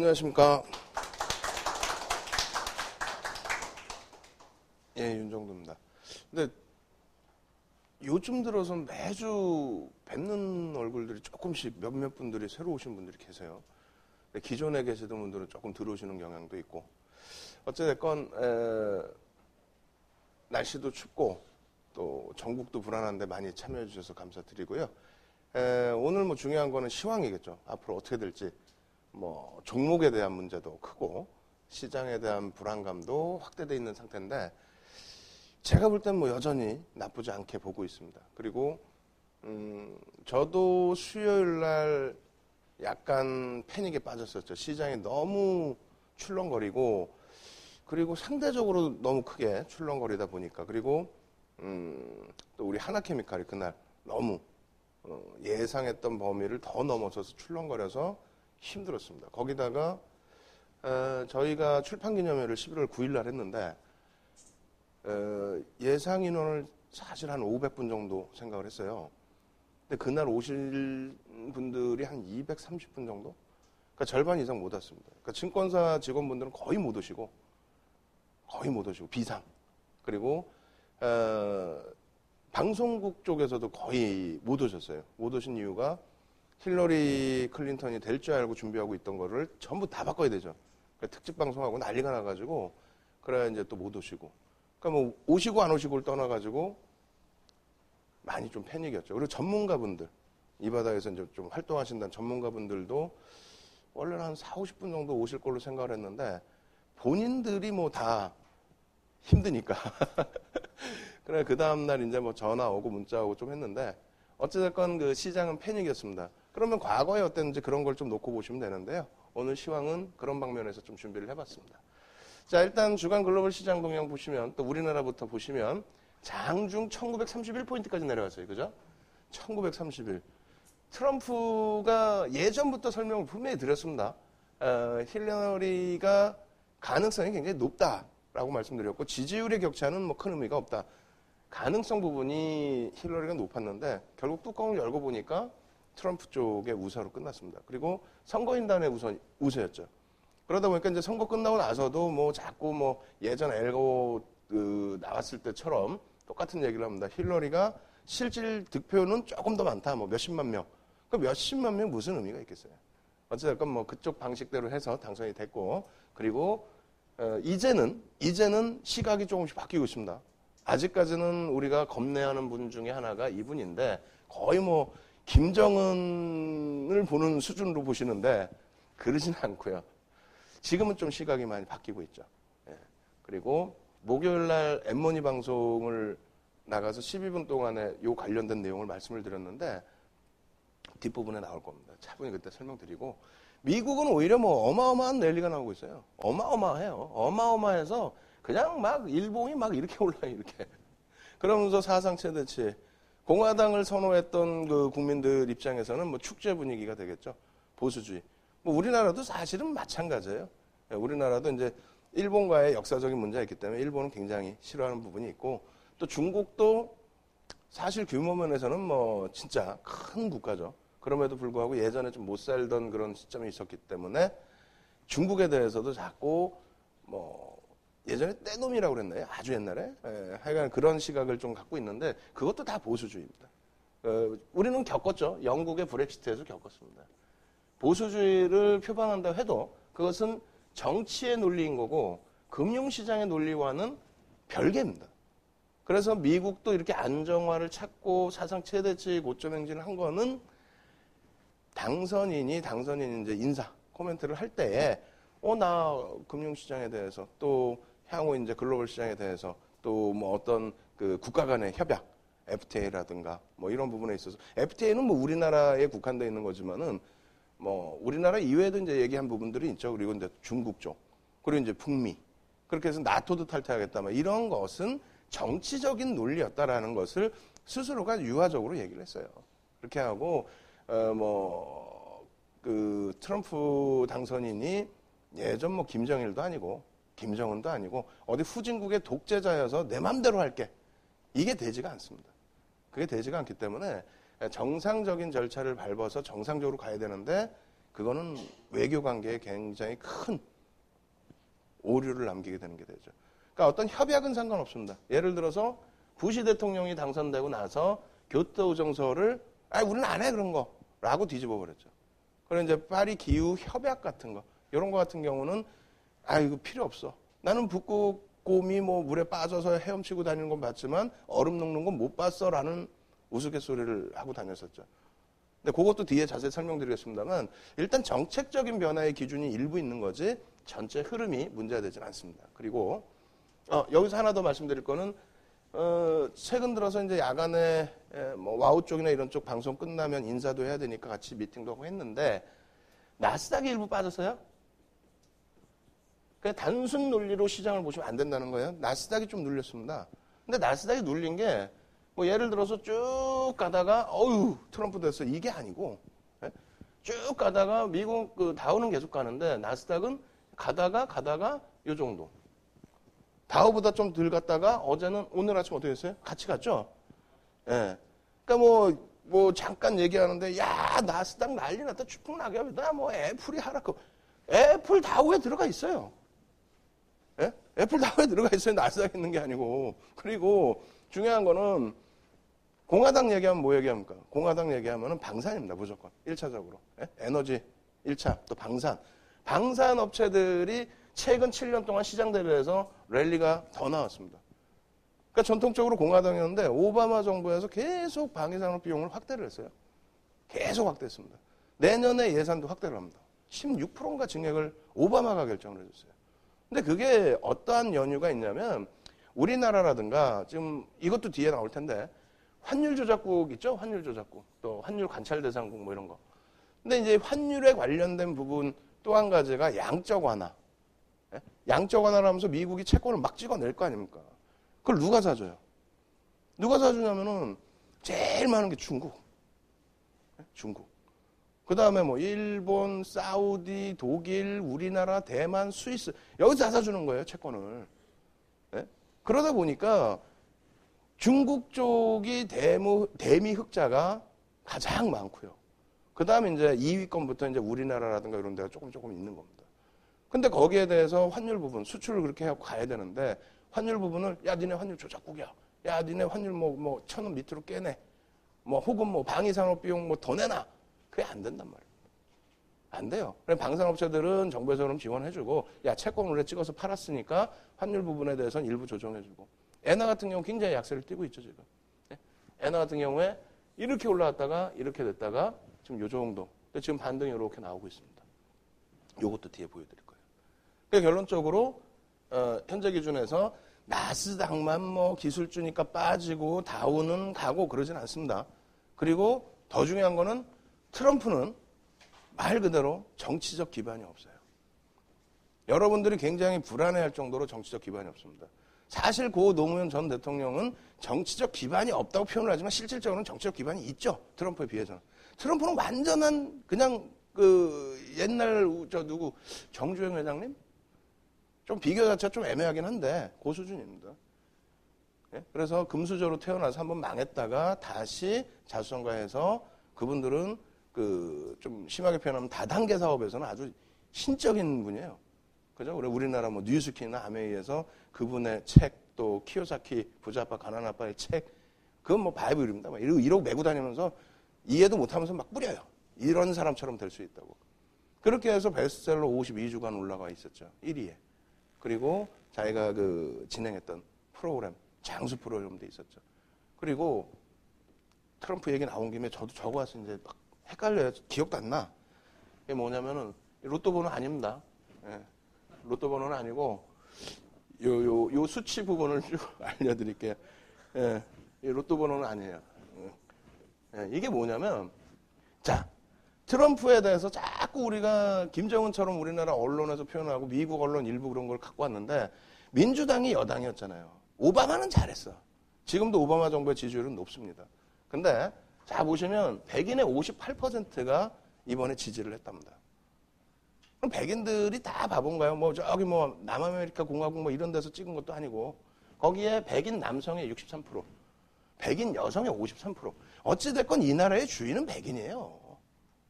안녕하십니까. 예, 윤정도입니다. 근데 요즘 들어서 매주 뵙는 얼굴들이 조금씩 몇몇 분들이 새로 오신 분들이 계세요. 기존에 계시던 분들은 조금 들어오시는 경향도 있고. 어찌됐건 날씨도 춥고 또 전국도 불안한데 많이 참여해 주셔서 감사드리고요. 오늘 뭐 중요한 거는 시황이겠죠. 앞으로 어떻게 될지. 뭐 종목에 대한 문제도 크고 시장에 대한 불안감도 확대되어 있는 상태인데 제가 볼 땐 뭐 여전히 나쁘지 않게 보고 있습니다. 그리고 저도 수요일 날 약간 패닉에 빠졌었죠. 시장이 너무 출렁거리고 그리고 상대적으로 너무 크게 출렁거리다 보니까 그리고 또 우리 하나케미칼이 그날 너무 예상했던 범위를 더 넘어서서 출렁거려서 힘들었습니다. 거기다가 저희가 출판기념회를 11월 9일 날 했는데 예상 인원을 사실 한 500분 정도 생각을 했어요. 근데 그날 오실 분들이 한 230분 정도? 그러니까 절반 이상 못 왔습니다. 그러니까 증권사 직원분들은 거의 못 오시고 비상. 그리고 방송국 쪽에서도 거의 못 오셨어요. 못 오신 이유가 힐러리 클린턴이 될 줄 알고 준비하고 있던 거를 전부 다 바꿔야 되죠. 그러니까 특집 방송하고 난리가 나가지고 그래야 이제 또 못 오시고. 그러니까 뭐 오시고 안 오시고를 떠나가지고 많이 좀 패닉이었죠. 그리고 전문가분들 이 바닥에서 이제 좀 활동하신다는 전문가분들도 원래는 한 40, 50분 정도 오실 걸로 생각을 했는데 본인들이 뭐 다 힘드니까. 그래 그 다음날 이제 뭐 전화 오고 문자 오고 좀 했는데 어찌됐건 그 시장은 패닉이었습니다. 그러면 과거에 어땠는지 그런 걸 좀 놓고 보시면 되는데요. 오늘 시황은 그런 방면에서 좀 준비를 해봤습니다. 자, 일단 주간 글로벌 시장 동향 보시면 또 우리나라부터 보시면 장중 1931포인트까지 내려갔어요. 그죠? 1931. 트럼프가 예전부터 설명을 분명히 드렸습니다. 힐러리가 가능성이 굉장히 높다라고 말씀드렸고 지지율의 격차는 뭐 큰 의미가 없다. 가능성 부분이 힐러리가 높았는데 결국 뚜껑을 열고 보니까 트럼프 쪽의 우세로 끝났습니다. 그리고 선거인단의 우세였죠. 그러다 보니까 이제 선거 끝나고 나서도 뭐 자꾸 뭐 예전 엘고 나왔을 때처럼 똑같은 얘기를 합니다. 힐러리가 실질 득표는 조금 더 많다. 뭐 몇십만 명. 그 몇십만 명 무슨 의미가 있겠어요. 어쨌든 뭐 그쪽 방식대로 해서 당선이 됐고 그리고 이제는 시각이 조금씩 바뀌고 있습니다. 아직까지는 우리가 겁내하는 분 중에 하나가 이분인데 거의 뭐 김정은을 보는 수준으로 보시는데 그러지는 않고요. 지금은 좀 시각이 많이 바뀌고 있죠. 예. 그리고 목요일 날 엠모니 방송을 나가서 12분 동안에 요 관련된 내용을 말씀을 드렸는데 뒷부분에 나올 겁니다. 차분히 그때 설명드리고 미국은 오히려 뭐 어마어마한 랠리가 나오고 있어요. 어마어마해요. 어마어마해서 그냥 막 일봉이 막 이렇게 올라요, 이렇게. 그러면서 사상 최대치. 공화당을 선호했던 그 국민들 입장에서는 뭐 축제 분위기가 되겠죠. 보수주의. 뭐 우리나라도 사실은 마찬가지예요. 우리나라도 이제 일본과의 역사적인 문제가 있기 때문에 일본은 굉장히 싫어하는 부분이 있고 또 중국도 사실 규모 면에서는 뭐 진짜 큰 국가죠. 그럼에도 불구하고 예전에 좀 못 살던 그런 시점이 있었기 때문에 중국에 대해서도 자꾸 뭐 예전에 떼놈이라고 그랬나요? 아주 옛날에? 하여간 그런 시각을 좀 갖고 있는데 그것도 다 보수주의입니다. 우리는 겪었죠. 영국의 브렉시트에서 겪었습니다. 보수주의를 표방한다고 해도 그것은 정치의 논리인 거고 금융시장의 논리와는 별개입니다. 그래서 미국도 이렇게 안정화를 찾고 사상 최대치 고점 행진을 한 거는 당선인이 이제 인사, 코멘트를 할 때에 나 금융시장에 대해서 또 향후 이제 글로벌 시장에 대해서 또 뭐 어떤 그 국가 간의 협약, FTA라든가 뭐 이런 부분에 있어서 FTA는 뭐 우리나라에 국한되어 있는 거지만은 뭐 우리나라 이외에도 이제 얘기한 부분들이 있죠. 그리고 이제 중국 쪽, 그리고 이제 북미 그렇게 해서 나토도 탈퇴하겠다. 뭐 이런 것은 정치적인 논리였다라는 것을 스스로가 유화적으로 얘기를 했어요. 그렇게 하고 그 트럼프 당선인이 예전 뭐 김정일도 아니고 김정은도 아니고 어디 후진국의 독재자여서 내 맘대로 할게. 이게 되지가 않습니다. 그게 되지가 않기 때문에 정상적인 절차를 밟아서 정상적으로 가야 되는데 그거는 외교 관계에 굉장히 큰 오류를 남기게 되는 게 되죠. 그러니까 어떤 협약은 상관없습니다. 예를 들어서 부시 대통령이 당선되고 나서 교토정서를 우리는 안 해 그런 거라고 뒤집어 버렸죠. 그리고 이제 파리 기후 협약 같은 거 이런 거 같은 경우는 이거 필요 없어. 나는 북극곰이 뭐 물에 빠져서 헤엄치고 다니는 건 봤지만 얼음 녹는 건 못 봤어라는 우스갯소리를 하고 다녔었죠. 근데 그것도 뒤에 자세히 설명드리겠습니다만 일단 정책적인 변화의 기준이 일부 있는 거지 전체 흐름이 문제가 되진 않습니다. 그리고 여기서 하나 더 말씀드릴 거는 최근 들어서 이제 야간에 뭐 와우 쪽이나 이런 쪽 방송 끝나면 인사도 해야 되니까 같이 미팅도 하고 했는데 나스닥이 일부 빠졌어요. 그냥 단순 논리로 시장을 보시면 안 된다는 거예요. 나스닥이 좀 눌렸습니다. 근데 나스닥이 눌린 게 뭐 예를 들어서 쭉 가다가 트럼프 됐어 이게 아니고 쭉 가다가 미국 그 다우는 계속 가는데 나스닥은 가다가 요 정도. 다우보다 좀 덜 갔다가 어제는 오늘 아침 어떻게 됐어요? 같이 갔죠? 예. 그러니까 뭐 잠깐 얘기하는데 야 나스닥 난리 났다 추풍낙엽이다 뭐 애플이 하락하고 애플 다우에 들어가 있어요. 예? 애플 다우에 들어가 있어요. 나스닥에 있는 게 아니고. 그리고 중요한 거는 공화당 얘기하면 뭐 얘기합니까? 공화당 얘기하면은 방산입니다. 무조건. 1차적으로. 예? 에너지 1차 또 방산. 방산 업체들이 최근 7년 동안 시장 대비해서 랠리가 더 나왔습니다. 그러니까 전통적으로 공화당이었는데 오바마 정부에서 계속 방위산업 비용을 확대를 했어요. 계속 확대했습니다. 내년에 예산도 확대를 합니다. 16%인가 증액을 오바마가 결정을 해줬어요. 근데 그게 어떠한 연유가 있냐면 우리나라라든가 지금 이것도 뒤에 나올 텐데 환율 조작국 있죠? 환율 조작국. 또 환율 관찰 대상국 뭐 이런 거. 근데 이제 환율에 관련된 부분 또 한 가지가 양적 완화. 양적 완화를 하면서 미국이 채권을 막 찍어낼 거 아닙니까? 그걸 누가 사줘요? 누가 사주냐면은 제일 많은 게 중국. 중국. 그 다음에 뭐 일본, 사우디, 독일, 우리나라, 대만, 스위스 여기서 다 사주는 거예요, 채권을. 그러다 보니까 중국 쪽이 대미 흑자가 가장 많고요. 그 다음에 이제 2위권부터 이제 우리나라라든가 이런 데가 조금 있는 겁니다. 근데 거기에 대해서 환율 부분, 수출을 그렇게 해갖고 가야 되는데 환율 부분을 야, 니네 환율 조작국이야. 야, 니네 환율 뭐 1,000원 밑으로 깨내. 뭐 혹은 뭐 방위산업 비용 뭐 더 내놔. 그게 안 된단 말이에요. 안 돼요. 그래서 방산업체들은 정부에서 그럼 지원해주고 야, 채권 원래 찍어서 팔았으니까 환율 부분에 대해서는 일부 조정해주고 엔화 같은 경우 굉장히 약세를 띄고 있죠, 지금. 엔화 같은 경우에 이렇게 올라왔다가 이렇게 됐다가 지금 요 정도. 근데 지금 반등이 이렇게 나오고 있습니다. 요것도 뒤에 보여드릴 거예요. 그러니까 결론적으로 현재 기준에서 나스닥만 뭐 기술주니까 빠지고 다우는 가고 그러진 않습니다. 그리고 더 중요한 거는 트럼프는 말 그대로 정치적 기반이 없어요. 여러분들이 굉장히 불안해할 정도로 정치적 기반이 없습니다. 사실 고 노무현 전 대통령은 정치적 기반이 없다고 표현을 하지만 실질적으로는 정치적 기반이 있죠. 트럼프에 비해서는. 트럼프는 완전한 그냥 그 옛날 정주영 회장님? 좀 비교 자체가 좀 애매하긴 한데 그 수준입니다. 그래서 금수저로 태어나서 한번 망했다가 다시 자수성가해서 그분들은 그 좀 심하게 표현하면 다단계 사업에서는 아주 신적인 분이에요. 그죠? 우리나라 뭐 뉴스키나 아메이에서 그분의 책, 또 키요사키 부자아빠 가난아빠의 책, 그건 뭐 바이블입니다. 이러고 메고 다니면서 이해도 못하면서 막 뿌려요. 이런 사람처럼 될 수 있다고. 그렇게 해서 베스트셀러 52주간 올라가 있었죠. 1위에. 그리고 자기가 그 진행했던 프로그램, 장수 프로그램도 있었죠. 그리고 트럼프 얘기 나온 김에 저도 적어와서 이제 막 헷갈려요. 기억도 안 나. 이게 뭐냐면은 로또 번호 아닙니다. 예. 로또 번호는 아니고 요 수치 부분을 쭉 알려드릴게요. 예. 이 로또 번호는 아니에요. 예. 이게 뭐냐면 자 트럼프에 대해서 자꾸 우리가 김정은처럼 우리나라 언론에서 표현하고 미국 언론 일부 그런 걸 갖고 왔는데 민주당이 여당이었잖아요. 오바마는 잘했어. 지금도 오바마 정부의 지지율은 높습니다. 근데 자 보시면 백인의 58%가 이번에 지지를 했답니다. 그럼 백인들이 다 바본가요? 뭐 저기 뭐 남아메리카 공화국 뭐 이런 데서 찍은 것도 아니고 거기에 백인 남성의 63%, 백인 여성의 53%. 어찌됐건 이 나라의 주인은 백인이에요.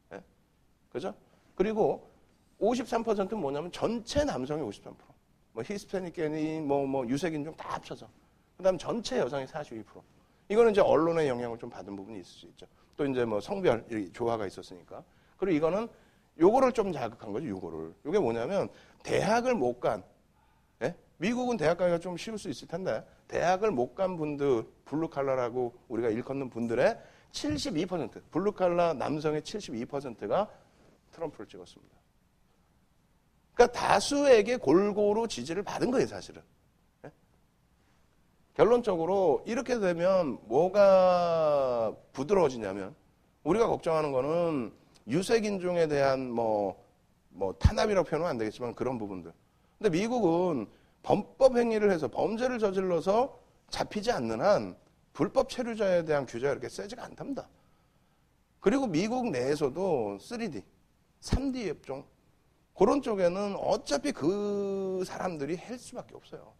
네? 그죠? 그리고 53%는 뭐냐면 전체 남성이 53%. 뭐 히스패닉인이 뭐 유색인종 다 합쳐서. 그다음 전체 여성이 42%. 이거는 이제 언론의 영향을 좀 받은 부분이 있을 수 있죠. 또 이제 뭐 성별 조화가 있었으니까. 그리고 이거는 요거를 좀 자극한 거죠. 요거를. 요게 뭐냐면 대학을 못 간, 예? 미국은 대학 가기가 좀 쉬울 수 있을 텐데 대학을 못 간 분들, 블루칼라라고 우리가 일컫는 분들의 72%, 블루칼라 남성의 72%가 트럼프를 찍었습니다. 그러니까 다수에게 골고루 지지를 받은 거예요, 사실은. 예? 결론적으로 이렇게 되면 뭐가 부드러워지냐면 우리가 걱정하는 거는 유색인종에 대한 뭐 탄압이라고 표현은 안 되겠지만 그런 부분들. 근데 미국은 범법 행위를 해서 범죄를 저질러서 잡히지 않는 한 불법 체류자에 대한 규제가 이렇게 세지가 않답니다. 그리고 미국 내에서도 3D, 3D 업종 그런 쪽에는 어차피 그 사람들이 할 수밖에 없어요.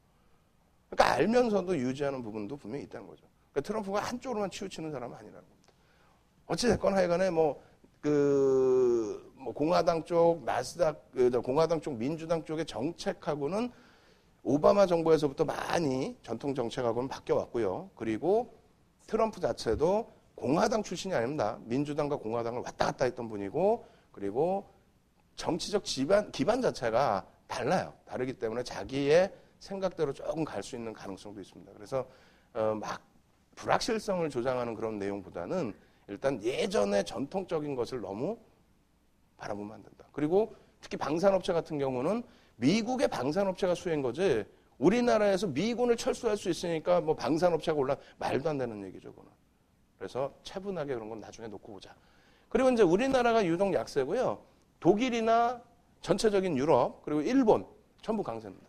그러니까 알면서도 유지하는 부분도 분명히 있다는 거죠. 그러니까 트럼프가 한쪽으로만 치우치는 사람은 아니라는 겁니다. 어찌됐건 하여간에 공화당 쪽, 공화당 쪽, 민주당 쪽의 정책하고는 오바마 정부에서부터 많이 전통 정책하고는 바뀌어왔고요. 그리고 트럼프 자체도 공화당 출신이 아닙니다. 민주당과 공화당을 왔다 갔다 했던 분이고, 그리고 정치적 기반 자체가 달라요. 다르기 때문에 자기의 생각대로 조금 갈 수 있는 가능성도 있습니다. 그래서 막 불확실성을 조장하는 그런 내용보다는 일단 예전의 전통적인 것을 너무 바라보면 안 된다. 그리고 특히 방산업체 같은 경우는 미국의 방산업체가 수혜인 거지 우리나라에서 미군을 철수할 수 있으니까 뭐 방산업체가 말도 안 되는 얘기죠. 그거는. 그래서 차분하게 그런 건 나중에 놓고 보자. 그리고 이제 우리나라가 유독 약세고요. 독일이나 전체적인 유럽 그리고 일본 전부 강세입니다.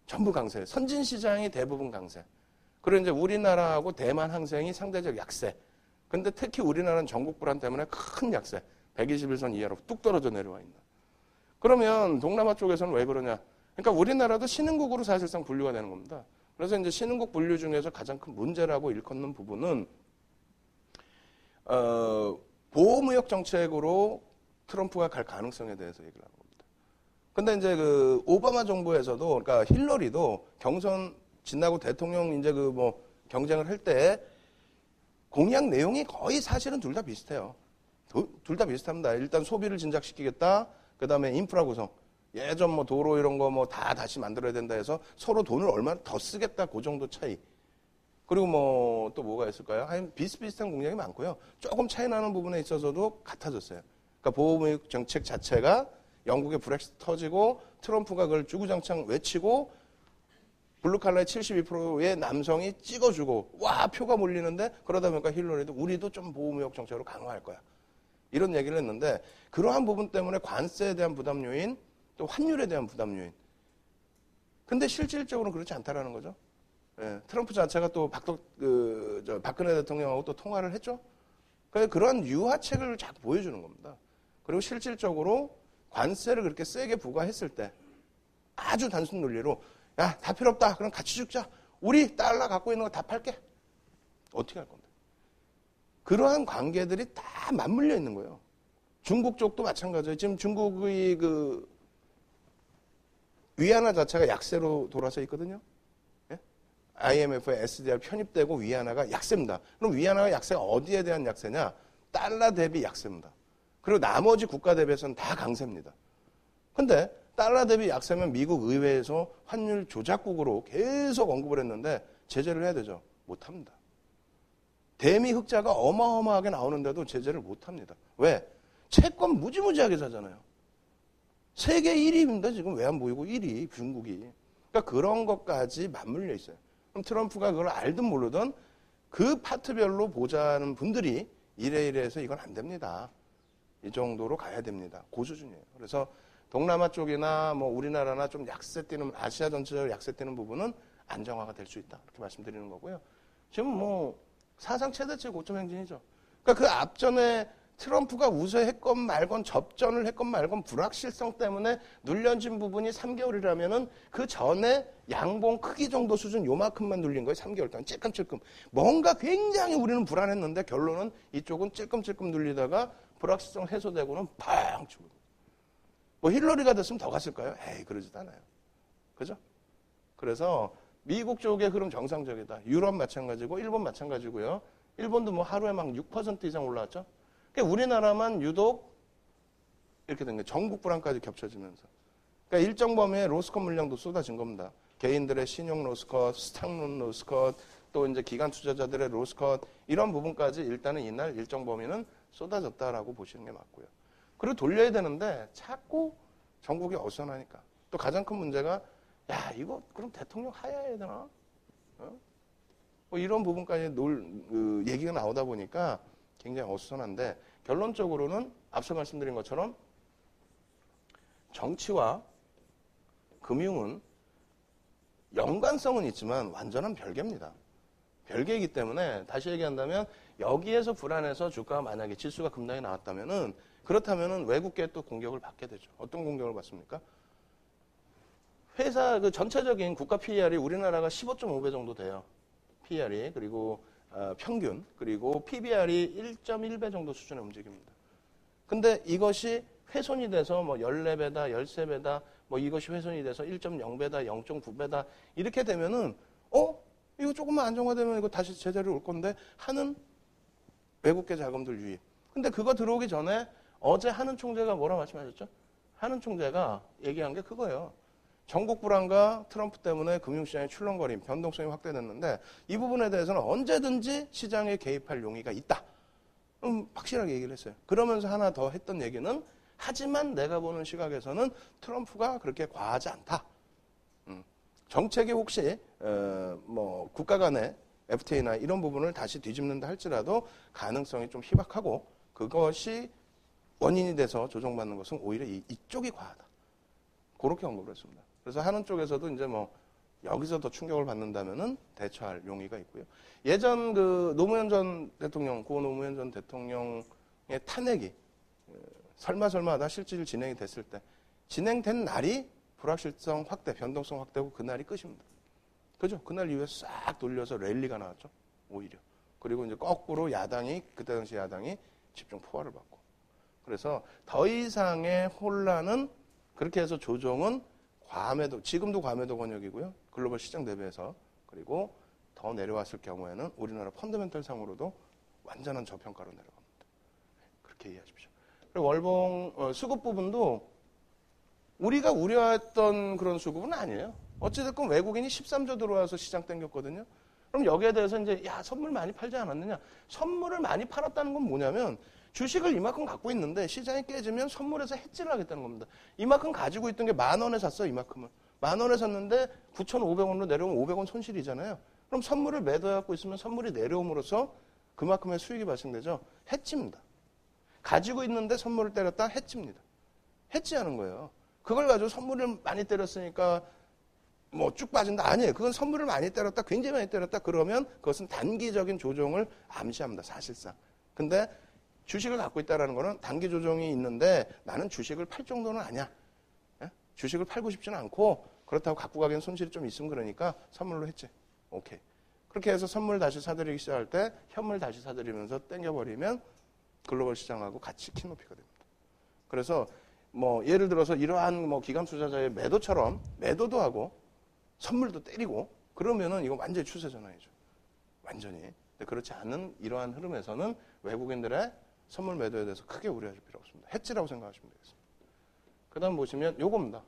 전부 강세. 선진 시장이 대부분 강세. 그리고 이제 우리나라하고 대만 항생이 상대적 약세. 근데 특히 우리나라는 전국 불안 때문에 큰 약세. 121선 이하로 뚝 떨어져 내려와 있는. 그러면 동남아 쪽에서는 왜 그러냐? 그러니까 우리나라도 신흥국으로 사실상 분류가 되는 겁니다. 그래서 이제 신흥국 분류 중에서 가장 큰 문제라고 일컫는 부분은 보호무역 정책으로 트럼프가 갈 가능성에 대해서 얘기를 하는 겁니다. 근데 이제 그 오바마 정부에서도 그러니까 힐러리도 경선 지나고 대통령 이제 경쟁을 할 때 공약 내용이 거의 사실은 둘 다 비슷해요. 둘 다 비슷합니다. 일단 소비를 진작시키겠다. 그 다음에 인프라 구성. 예전 도로 이런 거 다 다시 만들어야 된다 해서 서로 돈을 얼마나 더 쓰겠다. 그 정도 차이. 그리고 또 뭐가 있을까요? 비슷비슷한 공약이 많고요. 조금 차이 나는 부분에 있어서도 같아졌어요. 그러니까 보호무역 정책 자체가 영국의 브렉시트 터지고 트럼프가 그걸 주구장창 외치고 블루칼라의 72%의 남성이 찍어주고 와 표가 몰리는데 그러다 보니까 힐러리도 우리도 좀 보호무역 정책으로 강화할 거야. 이런 얘기를 했는데 그러한 부분 때문에 관세에 대한 부담 요인 또 환율에 대한 부담 요인. 근데 실질적으로는 그렇지 않다라는 거죠. 예, 트럼프 자체가 또 박근혜 대통령하고 또 통화를 했죠. 그러니까 그런 유화책을 자꾸 보여주는 겁니다. 그리고 실질적으로 관세를 그렇게 세게 부과했을 때 아주 단순 논리로 야, 다 필요 없다. 그럼 같이 죽자. 우리 달러 갖고 있는 거 다 팔게. 어떻게 할 건데? 그러한 관계들이 다 맞물려 있는 거예요. 중국 쪽도 마찬가지예요. 지금 중국의 위안화 자체가 약세로 돌아서 있거든요. 예? IMF의 SDR 편입되고 위안화가 약세입니다. 그럼 위안화가 약세가 어디에 대한 약세냐? 달러 대비 약세입니다. 그리고 나머지 국가 대비해서는 다 강세입니다. 근데 달러 대비 약세면 미국 의회에서 환율 조작국으로 계속 언급을 했는데 제재를 해야 되죠. 못합니다. 대미 흑자가 어마어마하게 나오는데도 제재를 못합니다. 왜? 채권 무지무지하게 사잖아요. 세계 1위입니다. 지금 왜 안 보이고 1위 중국이. 그러니까 그런 것까지 맞물려 있어요. 그럼 트럼프가 그걸 알든 모르든 그 파트별로 보자는 분들이 이래서 이건 안 됩니다. 이 정도로 가야 됩니다. 그 수준이에요. 그래서 동남아 쪽이나 우리나라나 좀 약세 띄는 아시아 전체적으로 약세 띄는 부분은 안정화가 될 수 있다. 이렇게 말씀드리는 거고요. 지금 사상 최대치 고점 행진이죠. 그러니까 그 앞전에 트럼프가 우세했건 말건 접전을 했건 말건 불확실성 때문에 눌려진 부분이 3개월이라면은 그 전에 양봉 크기 정도 수준 요만큼만 눌린 거예요. 3개월 동안 찔끔찔끔. 뭔가 굉장히 우리는 불안했는데 결론은 이쪽은 찔끔찔끔 눌리다가 불확실성 해소되고는 팡 치고. 뭐 힐러리가 됐으면 더 갔을까요? 에이, 그러지도 않아요. 그죠? 그래서 미국 쪽의 흐름 정상적이다. 유럽 마찬가지고 일본 마찬가지고요. 일본도 뭐 하루에 막 6% 이상 올라왔죠. 그러니까 우리나라만 유독 이렇게 된 거예요. 전국 불황까지 겹쳐지면서. 그러니까 일정 범위의 로스컷 물량도 쏟아진 겁니다. 개인들의 신용 로스컷, 스탁론 로스컷, 또 이제 기관 투자자들의 로스컷 이런 부분까지 일단은 이날 일정 범위는 쏟아졌다라고 보시는 게 맞고요. 그리고 돌려야 되는데 자꾸 전국이 어수선하니까. 또 가장 큰 문제가 야 이거 그럼 대통령 하야해야 되나? 뭐 이런 부분까지 얘기가 나오다 보니까 굉장히 어수선한데 결론적으로는 앞서 말씀드린 것처럼 정치와 금융은 연관성은 있지만 완전한 별개입니다. 별개이기 때문에 다시 얘기한다면 여기에서 불안해서 주가가 만약에 지수가 급락이 나왔다면은 그렇다면은 외국계 또 공격을 받게 되죠. 어떤 공격을 받습니까? 회사 그 전체적인 국가 PER이 우리나라가 15.5배 정도 돼요. PER이 그리고 평균 그리고 PBR이 1.1배 정도 수준에 움직입니다. 근데 이것이 훼손이 돼서 뭐 14배다, 13배다, 뭐 이것이 훼손이 돼서 1.0배다, 0.9배다 이렇게 되면은 이거 조금만 안정화되면 이거 다시 제자리로 올 건데 하는 외국계 자금들 유입. 근데 그거 들어오기 전에 어제 하는 총재가 뭐라 말씀하셨죠? 하는 총재가 얘기한 게 그거예요. 전국 불안과 트럼프 때문에 금융시장의 출렁거림, 변동성이 확대됐는데 이 부분에 대해서는 언제든지 시장에 개입할 용의가 있다. 확실하게 얘기를 했어요. 그러면서 하나 더 했던 얘기는 하지만 내가 보는 시각에서는 트럼프가 그렇게 과하지 않다. 정책이 혹시 뭐 국가 간의 FTA나 이런 부분을 다시 뒤집는다 할지라도 가능성이 좀 희박하고 그것이 원인이 돼서 조정받는 것은 오히려 이쪽이 과하다. 그렇게 언급을 했습니다. 그래서 하는 쪽에서도 이제 뭐 여기서 더 충격을 받는다면은 대처할 용의가 있고요. 예전 그 노무현 전 대통령, 고 노무현 전 대통령의 탄핵이 설마하다 실질 진행이 됐을 때 진행된 날이 불확실성 확대, 변동성 확대고 그날이 끝입니다. 그죠? 그날 이후에 싹 돌려서 랠리가 나왔죠. 오히려. 그리고 이제 거꾸로 야당이, 그때 당시 야당이 집중 포화를 받고. 그래서 더 이상의 혼란은 그렇게 해서 조정은 과매도, 지금도 과매도 권역이고요. 글로벌 시장 대비해서. 그리고 더 내려왔을 경우에는 우리나라 펀더멘털 상으로도 완전한 저평가로 내려갑니다. 그렇게 이해하십시오. 그리고 월봉 수급 부분도 우리가 우려했던 그런 수급은 아니에요. 어찌됐건 외국인이 13조 들어와서 시장 땡겼거든요. 그럼 여기에 대해서 이제 선물 많이 팔지 않았느냐. 선물을 많이 팔았다는 건 뭐냐면 주식을 이만큼 갖고 있는데 시장이 깨지면 선물해서 해지를 하겠다는 겁니다. 이만큼 가지고 있던 게 10,000원에 샀어요. 이만큼을. 10,000원에 샀는데 9,500원으로 내려오면 500원 손실이잖아요. 그럼 선물을 매도해갖고 있으면 선물이 내려옴으로써 그만큼의 수익이 발생되죠. 해지입니다. 가지고 있는데 선물을 때렸다 해지입니다. 해지하는 거예요. 그걸 가지고 선물을 많이 때렸으니까 뭐 쭉 빠진다. 아니에요. 그건 선물을 많이 때렸다. 굉장히 많이 때렸다. 그러면 그것은 단기적인 조정을 암시합니다. 사실상. 근데 주식을 갖고 있다는 거는 단기 조정이 있는데 나는 주식을 팔 정도는 아니야. 예? 주식을 팔고 싶지는 않고 그렇다고 갖고 가기엔 손실이 좀 있으면 그러니까 선물로 했지. 오케이. 그렇게 해서 선물 다시 사들이기 시작할 때 현물 다시 사들이면서 땡겨버리면 글로벌 시장하고 같이 키높이가 됩니다. 그래서 뭐 예를 들어서 이러한 뭐 기관 투자자의 매도처럼 매도도 하고 선물도 때리고 그러면은 이거 완전히 추세 전환이죠. 완전히. 근데 그렇지 않은 이러한 흐름에서는 외국인들의 선물 매도에 대해서 크게 우려하실 필요 없습니다. 해지라고 생각하시면 되겠습니다. 그 다음 보시면 요겁니다.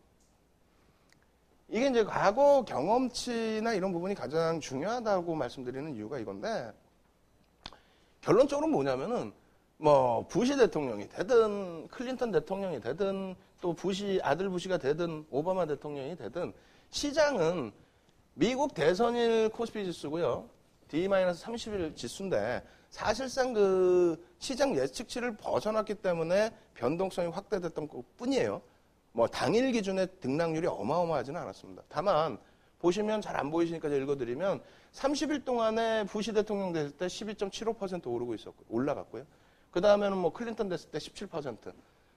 이게 이제 과거 경험치나 이런 부분이 가장 중요하다고 말씀드리는 이유가 이건데 결론적으로 뭐냐면은 뭐 부시 대통령이 되든 클린턴 대통령이 되든 또 부시 아들 부시가 되든 오바마 대통령이 되든 시장은 미국 대선일 코스피 지수고요. D-30일 지수인데 사실상 그 시장 예측치를 벗어났기 때문에 변동성이 확대됐던 것 뿐이에요. 뭐 당일 기준의 등락률이 어마어마하지는 않았습니다. 다만 보시면 잘 안 보이시니까 읽어드리면 30일 동안에 부시 대통령 됐을 때 12.75% 오르고 있었고 올라갔고요. 그 다음에는 뭐 클린턴 됐을 때 17%.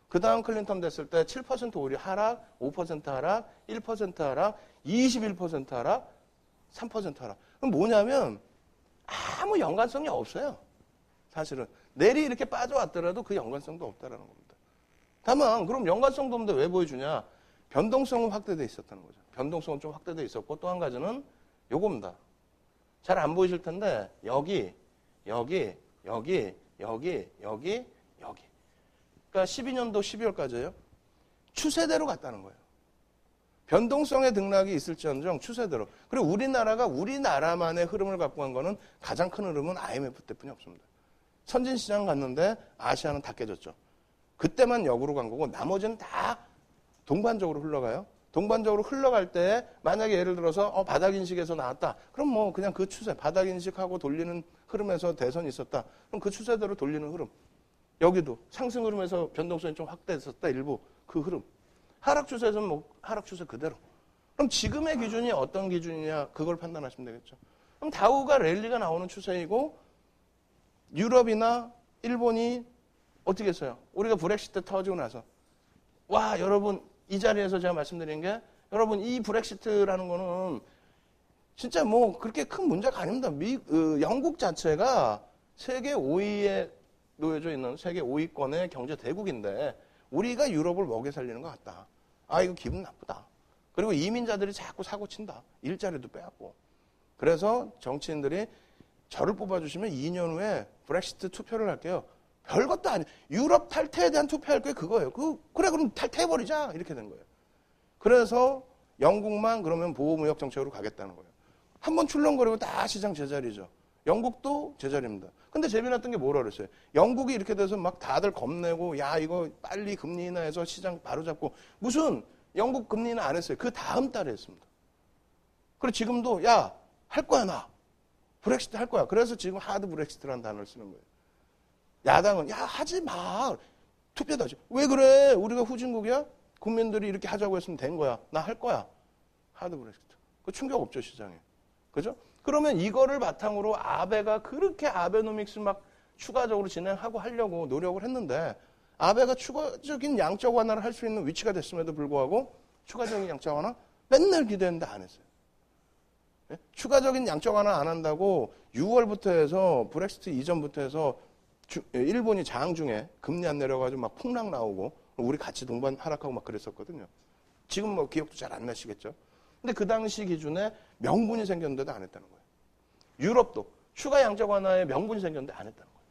그 다음 클린턴 됐을 때 7% 오히려 하락, 5% 하락, 1% 하락, 21% 하락, 3% 하락. 그럼 뭐냐면 아무 연관성이 없어요. 사실은. 내리 이렇게 빠져왔더라도 그 연관성도 없다라는 겁니다. 다만 그럼 연관성도 없는데 왜 보여주냐? 변동성은 확대되어 있었다는 거죠. 변동성은 좀 확대되어 있었고 또 한 가지는 요겁니다. 잘 안 보이실 텐데 여기. 그러니까 12년도 12월까지예요. 추세대로 갔다는 거예요. 변동성의 등락이 있을지언정 추세대로. 그리고 우리나라가 우리나라만의 흐름을 갖고 간 거는 가장 큰 흐름은 IMF 때뿐이 없습니다. 선진시장 갔는데 아시아는 다 깨졌죠. 그때만 역으로 간 거고 나머지는 다 동반적으로 흘러가요. 동반적으로 흘러갈 때 만약에 예를 들어서 바닥인식에서 나왔다. 그럼 뭐 그냥 그 추세 바닥인식하고 돌리는 흐름에서 대선이 있었다. 그럼 그 추세대로 돌리는 흐름. 여기도 상승 흐름에서 변동성이 좀 확대했었다. 일부 그 흐름. 하락 추세에서는 뭐 하락 추세 그대로. 그럼 지금의 기준이 어떤 기준이냐 그걸 판단하시면 되겠죠. 그럼 다우가 랠리가 나오는 추세이고 유럽이나 일본이 어떻게 했어요? 우리가 브렉시트 터지고 나서 와 여러분 이 자리에서 제가 말씀드린 게 여러분 이 브렉시트라는 거는 진짜 뭐 그렇게 큰 문제가 아닙니다. 영국 자체가 세계 5위에 놓여져 있는 세계 5위권의 경제 대국인데 우리가 유럽을 먹여 살리는 것 같다. 아 이거 기분 나쁘다. 그리고 이민자들이 자꾸 사고 친다. 일자리도 빼앗고. 그래서 정치인들이 저를 뽑아주시면 2년 후에 브렉시트 투표를 할게요. 별것도 아니에요. 유럽 탈퇴에 대한 투표할 게 그거예요. 그래 그럼 탈퇴해버리자. 이렇게 된 거예요. 그래서 영국만 그러면 보호무역 정책으로 가겠다는 거예요. 한번 출렁거리고 다 시장 제자리죠. 영국도 제자리입니다. 근데 재미났던 게 뭐라 그랬어요? 영국이 이렇게 돼서 막 다들 겁내고 야 이거 빨리 금리 인하해서 시장 바로 잡고 무슨 영국 금리 인하 안 했어요. 그 다음 달에 했습니다. 그리고 지금도 야 할 거야 나. 브렉시트 할 거야. 그래서 지금 하드 브렉시트라는 단어를 쓰는 거예요. 야당은 야 하지 마. 투표도 하지. 왜 그래? 우리가 후진국이야? 국민들이 이렇게 하자고 했으면 된 거야. 나 할 거야. 하드 브렉시트. 그 충격 없죠 시장에. 그죠? 그러면 이거를 바탕으로 아베가 그렇게 아베노믹스 막 추가적으로 진행하고 하려고 노력을 했는데 아베가 추가적인 양적 완화를 할 수 있는 위치가 됐음에도 불구하고 추가적인 양적 완화 맨날 기대했는데 안 했어요. 네? 추가적인 양적 완화 안 한다고 6월부터 해서 브렉시트 이전부터 해서 일본이 장중에 금리 안 내려가지고 막 풍랑 나오고 우리 같이 동반 하락하고 막 그랬었거든요. 지금 뭐 기억도 잘 안 나시겠죠. 근데 그 당시 기준에 명분이 생겼는데도 안 했다는 거예요. 유럽도 추가 양적 완화에 명분이 생겼는데 안 했다는 거예요.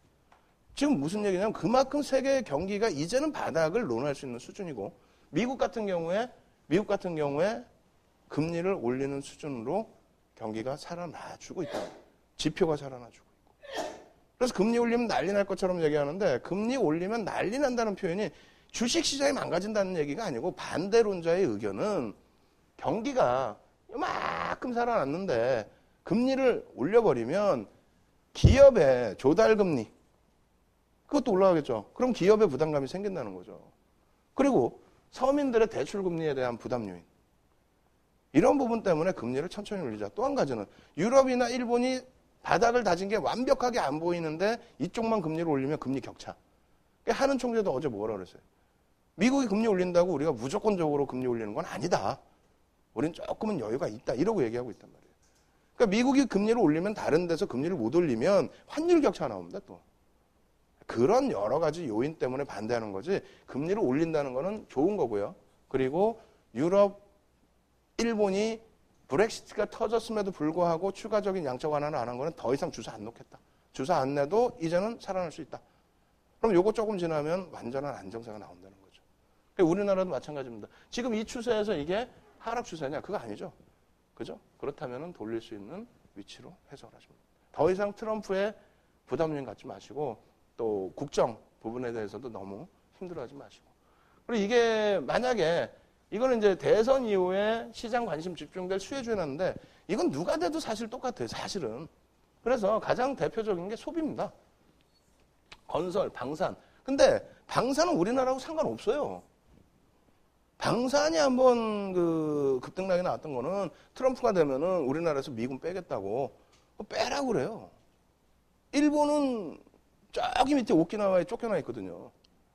지금 무슨 얘기냐면 그만큼 세계 경기가 이제는 바닥을 논할 수 있는 수준이고 미국 같은 경우에 금리를 올리는 수준으로 경기가 살아나주고 있다. 지표가 살아나주고 있고. 그래서 금리 올리면 난리 날 것처럼 얘기하는데 금리 올리면 난리 난다는 표현이 주식시장이 망가진다는 얘기가 아니고 반대론자의 의견은 경기가 이만큼 살아났는데 금리를 올려버리면 기업의 조달금리 그것도 올라가겠죠. 그럼 기업의 부담감이 생긴다는 거죠. 그리고 서민들의 대출금리에 대한 부담 요인 이런 부분 때문에 금리를 천천히 올리자. 또 한 가지는 유럽이나 일본이 바닥을 다진 게 완벽하게 안 보이는데 이쪽만 금리를 올리면 금리 격차. 하는 총재도 어제 뭐라 그랬어요? 미국이 금리 올린다고 우리가 무조건적으로 금리 올리는 건 아니다. 우리는 조금은 여유가 있다. 이러고 얘기하고 있단 말이에요. 그러니까 미국이 금리를 올리면 다른 데서 금리를 못 올리면 환율 격차가 나옵니다. 또. 그런 여러 가지 요인 때문에 반대하는 거지 금리를 올린다는 거는 좋은 거고요. 그리고 유럽, 일본이 브렉시트가 터졌음에도 불구하고 추가적인 양적 완화는 안 한 거는 더 이상 주사 안 놓겠다. 주사 안 내도 이제는 살아날 수 있다. 그럼 요거 조금 지나면 완전한 안정세가 나온다는 거죠. 그러니까 우리나라도 마찬가지입니다. 지금 이 추세에서 이게 하락 추세냐? 그거 아니죠. 그죠? 그렇다면 돌릴 수 있는 위치로 해석을 하십니다. 더 이상 트럼프의 부담요인 갖지 마시고 또 국정 부분에 대해서도 너무 힘들어하지 마시고. 그리고 이게 만약에 이거는 이제 대선 이후에 시장 관심 집중될 수혜주였는데 이건 누가 돼도 사실 똑같아요. 사실은. 그래서 가장 대표적인 게 소비입니다. 건설, 방산. 근데 방산은 우리나라하고 상관없어요. 방산이 한번 그 급등락이 나왔던 거는 트럼프가 되면은 우리나라에서 미군 빼겠다고 빼라고 그래요. 일본은 저기 밑에 오키나와에 쫓겨나 있거든요.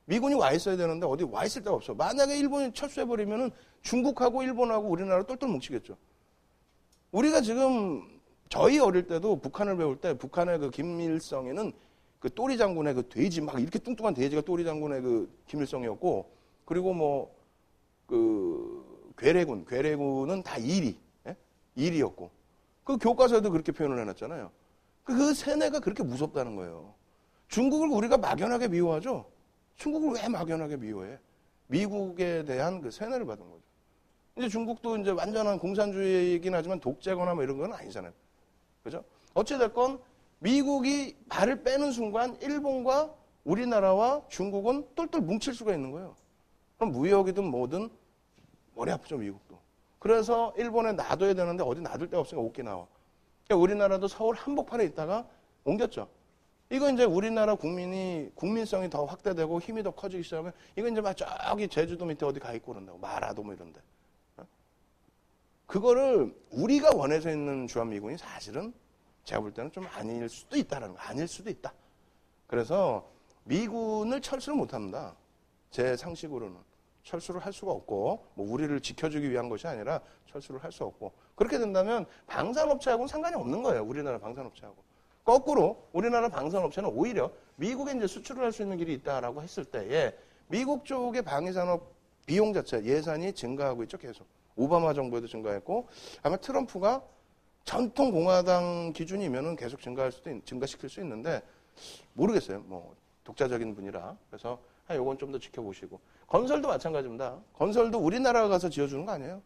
미군이 와 있어야 되는데 어디 와 있을 데가 없어. 만약에 일본이 철수해버리면은 중국하고 일본하고 우리나라 똘똘 뭉치겠죠. 우리가 지금 저희 어릴 때도 북한을 배울 때 북한의 그 김일성에는 그 또리 장군의 그 돼지 막 이렇게 뚱뚱한 돼지가 또리 장군의 그 김일성이었고 그리고 뭐 괴뢰군은 다 1위, 1위였고 그 교과서에도 그렇게 표현을 해놨잖아요. 그 세뇌가 그렇게 무섭다는 거예요. 중국을 우리가 막연하게 미워하죠. 중국을 왜 막연하게 미워해? 미국에 대한 그 세뇌를 받은 거죠. 이제 중국도 이제 완전한 공산주의이긴 하지만 독재거나 뭐 이런 건 아니잖아요. 그죠? 어찌됐건 미국이 발을 빼는 순간 일본과 우리나라와 중국은 똘똘 뭉칠 수가 있는 거예요. 그럼 무역이든 뭐든 머리 아프죠, 미국도. 그래서 일본에 놔둬야 되는데 어디 놔둘 데가 없으니까 오키나와. 그러니까 우리나라도 서울 한복판에 있다가 옮겼죠. 이거 이제 우리나라 국민성이 더 확대되고 힘이 더 커지기 시작하면 이거 이제 막 저기 제주도 밑에 어디 가 있고 그런다고. 마라도 뭐 이런데. 그거를 우리가 원해서 있는 주한미군이 사실은 제가 볼 때는 좀 아닐 수도 있다라는 거. 아닐 수도 있다. 그래서 미군을 철수를 못 합니다. 제 상식으로는. 철수를 할 수가 없고, 뭐 우리를 지켜주기 위한 것이 아니라 철수를 할 수 없고. 그렇게 된다면 방산업체하고는 상관이 없는 거예요. 우리나라 방산업체하고. 거꾸로 우리나라 방산업체는 오히려 미국에 이제 수출을 할 수 있는 길이 있다라고 했을 때에 미국 쪽의 방위산업 비용 자체 예산이 증가하고 있죠. 계속. 오바마 정부에도 증가했고 아마 트럼프가 전통 공화당 기준이면은 계속 증가시킬 수 있는데 모르겠어요. 뭐 독자적인 분이라. 그래서 요건 좀 더 지켜보시고. 건설도 마찬가지입니다. 건설도 우리나라가 가서 지어주는 거 아니에요.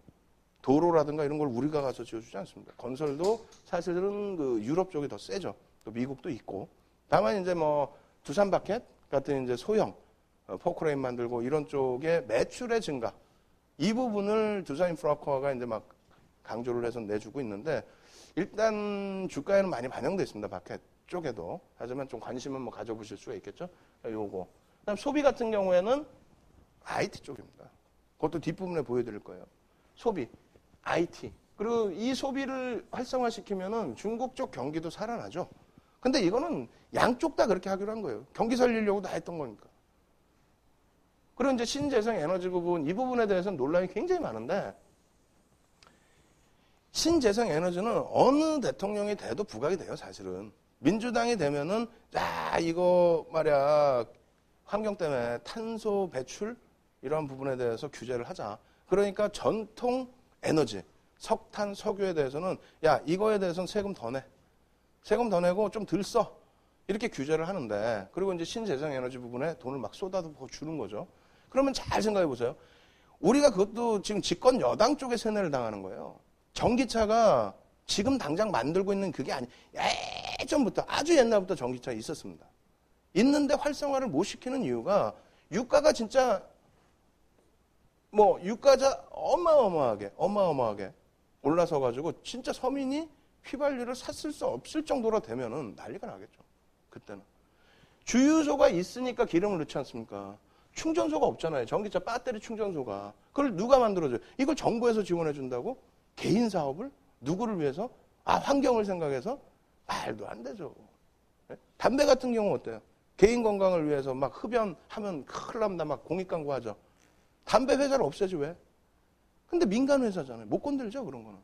도로라든가 이런 걸 우리가 가서 지어주지 않습니다. 건설도 사실은 그 유럽 쪽이 더 세죠. 또 미국도 있고. 다만 이제 뭐 두산 바켓 같은 이제 소형 포크레인 만들고 이런 쪽의 매출의 증가. 이 부분을 두산 인프라코어가 이제 막 강조를 해서 내주고 있는데 일단 주가에는 많이 반영돼 있습니다. 바켓 쪽에도. 하지만 좀 관심은 뭐 가져보실 수가 있겠죠. 요거. 그다음 소비 같은 경우에는 IT 쪽입니다. 그것도 뒷부분에 보여드릴 거예요. 소비, IT. 그리고 이 소비를 활성화시키면은 중국 쪽 경기도 살아나죠. 근데 이거는 양쪽 다 그렇게 하기로 한 거예요. 경기 살리려고 다 했던 거니까. 그리고 이제 신재생 에너지 부분, 이 부분에 대해서는 논란이 굉장히 많은데, 신재생 에너지는 어느 대통령이 돼도 부각이 돼요, 사실은. 민주당이 되면은, 이거 말이야, 환경 때문에 탄소 배출, 이러한 부분에 대해서 규제를 하자. 그러니까 전통 에너지, 석탄, 석유에 대해서는, 이거에 대해서는 세금 더 내. 세금 더 내고 좀 덜 써. 이렇게 규제를 하는데, 그리고 이제 신재생 에너지 부분에 돈을 막 쏟아부어 주는 거죠. 그러면 잘 생각해 보세요. 우리가 그것도 지금 집권 여당 쪽에 세뇌를 당하는 거예요. 전기차가 지금 당장 만들고 있는 그게 예전부터 아주 옛날부터 전기차가 있었습니다. 있는데 활성화를 못 시키는 이유가 유가가 진짜 유가자 어마어마하게 올라서 가지고 진짜 서민이 휘발유를 샀을 수 없을 정도로 되면은 난리가 나겠죠. 그때는. 주유소가 있으니까 기름을 넣지 않습니까? 충전소가 없잖아요. 전기차 배터리 충전소가. 그걸 누가 만들어줘요? 이걸 정부에서 지원해 준다고? 개인 사업을? 누구를 위해서? 환경을 생각해서? 말도 안 되죠. 네? 담배 같은 경우 어때요? 개인 건강을 위해서 막 흡연하면 큰일 납니다. 막 공익광고 하죠. 담배 회사를 없애지 왜? 근데 민간 회사잖아요. 못 건들죠, 그런 거는.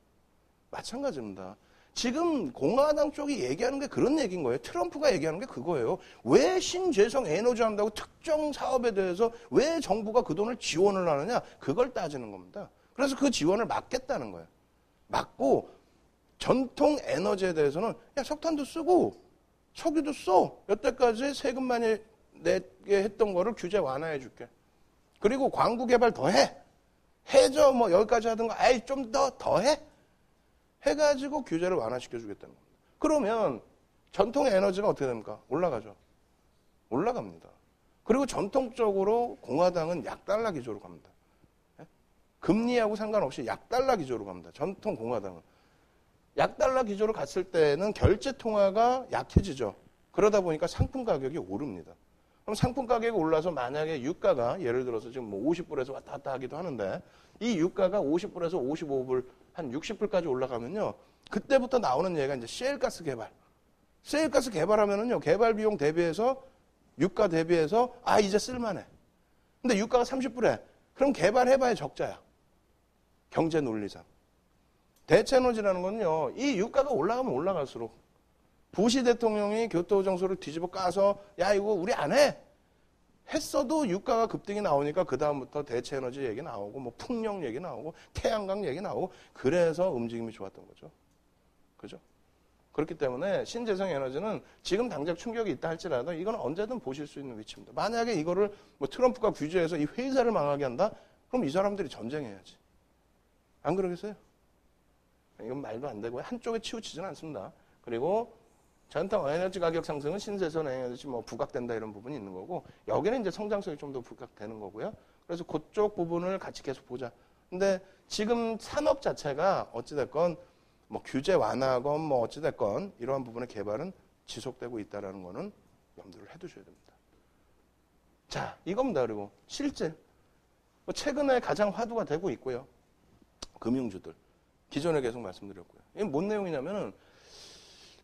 마찬가지입니다. 지금 공화당 쪽이 얘기하는 게 그런 얘기인 거예요. 트럼프가 얘기하는 게 그거예요. 왜 신재생 에너지 한다고 특정 사업에 대해서 왜 정부가 그 돈을 지원을 하느냐? 그걸 따지는 겁니다. 그래서 그 지원을 막겠다는 거예요. 막고 전통 에너지에 대해서는 석탄도 쓰고 석유도 써. 여태까지 세금 많이 내게 했던 거를 규제 완화해 줄게. 그리고 광구 개발 더 해. 해저 여기까지 하던 거 좀 더 해. 해가지고 규제를 완화시켜주겠다는 겁니다. 그러면 전통 에너지가 어떻게 됩니까? 올라가죠. 올라갑니다. 그리고 전통적으로 공화당은 약달러 기조로 갑니다. 금리하고 상관없이 약달러 기조로 갑니다. 전통 공화당은. 약달러 기조로 갔을 때는 결제 통화가 약해지죠. 그러다 보니까 상품 가격이 오릅니다. 그럼 상품 가격이 올라서 만약에 유가가 예를 들어서 지금 50불에서 왔다 갔다 하기도 하는데 이 유가가 50불에서 55불 한 60불까지 올라가면요. 그때부터 나오는 얘기가 이제 셰일가스 개발. 셰일가스 개발하면은요. 개발 비용 대비해서 유가 대비해서 이제 쓸만해. 근데 유가가 30불에 그럼 개발해봐야 적자야. 경제 논리상. 대체에너지라는 건요. 이 유가가 올라가면 올라갈수록 부시 대통령이 교토 정서를 뒤집어 까서 이거 우리 안 해. 했어도 유가가 급등이 나오니까 그 다음부터 대체 에너지 얘기 나오고 뭐 풍력 얘기 나오고 태양광 얘기 나오고 그래서 움직임이 좋았던 거죠. 그죠? 그렇기 때문에 신재생 에너지는 지금 당장 충격이 있다 할지라도 이건 언제든 보실 수 있는 위치입니다. 만약에 이거를 뭐 트럼프가 규제해서 이 회사를 망하게 한다? 그럼 이 사람들이 전쟁해야지. 안 그러겠어요? 이건 말도 안 되고요. 한쪽에 치우치지는 않습니다. 그리고 전통 에너지 가격 상승은 신재생 에너지 뭐 부각된다 이런 부분이 있는 거고 여기는 이제 성장성이 좀 더 부각되는 거고요. 그래서 그쪽 부분을 같이 계속 보자. 근데 지금 산업 자체가 어찌됐건 뭐 규제 완화건 뭐 어찌됐건 이러한 부분의 개발은 지속되고 있다는 거는 염두를 해두셔야 됩니다. 자, 이겁니다. 그리고 실질. 뭐 최근에 가장 화두가 되고 있고요. 금융주들. 기존에 계속 말씀드렸고요. 이게 뭔 내용이냐면은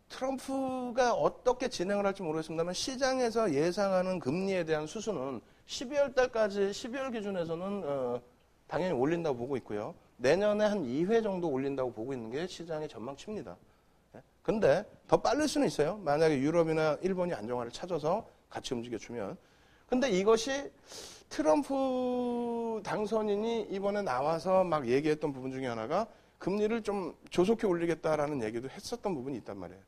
트럼프가 어떻게 진행을 할지 모르겠습니다만 시장에서 예상하는 금리에 대한 수순은 12월 달까지 12월 기준에서는 당연히 올린다고 보고 있고요. 내년에 한 2회 정도 올린다고 보고 있는 게 시장의 전망치입니다. 근데 더 빠를 수는 있어요. 만약에 유럽이나 일본이 안정화를 찾아서 같이 움직여주면. 근데 이것이 트럼프 당선인이 이번에 나와서 막 얘기했던 부분 중에 하나가 금리를 좀 조속히 올리겠다라는 얘기도 했었던 부분이 있단 말이에요.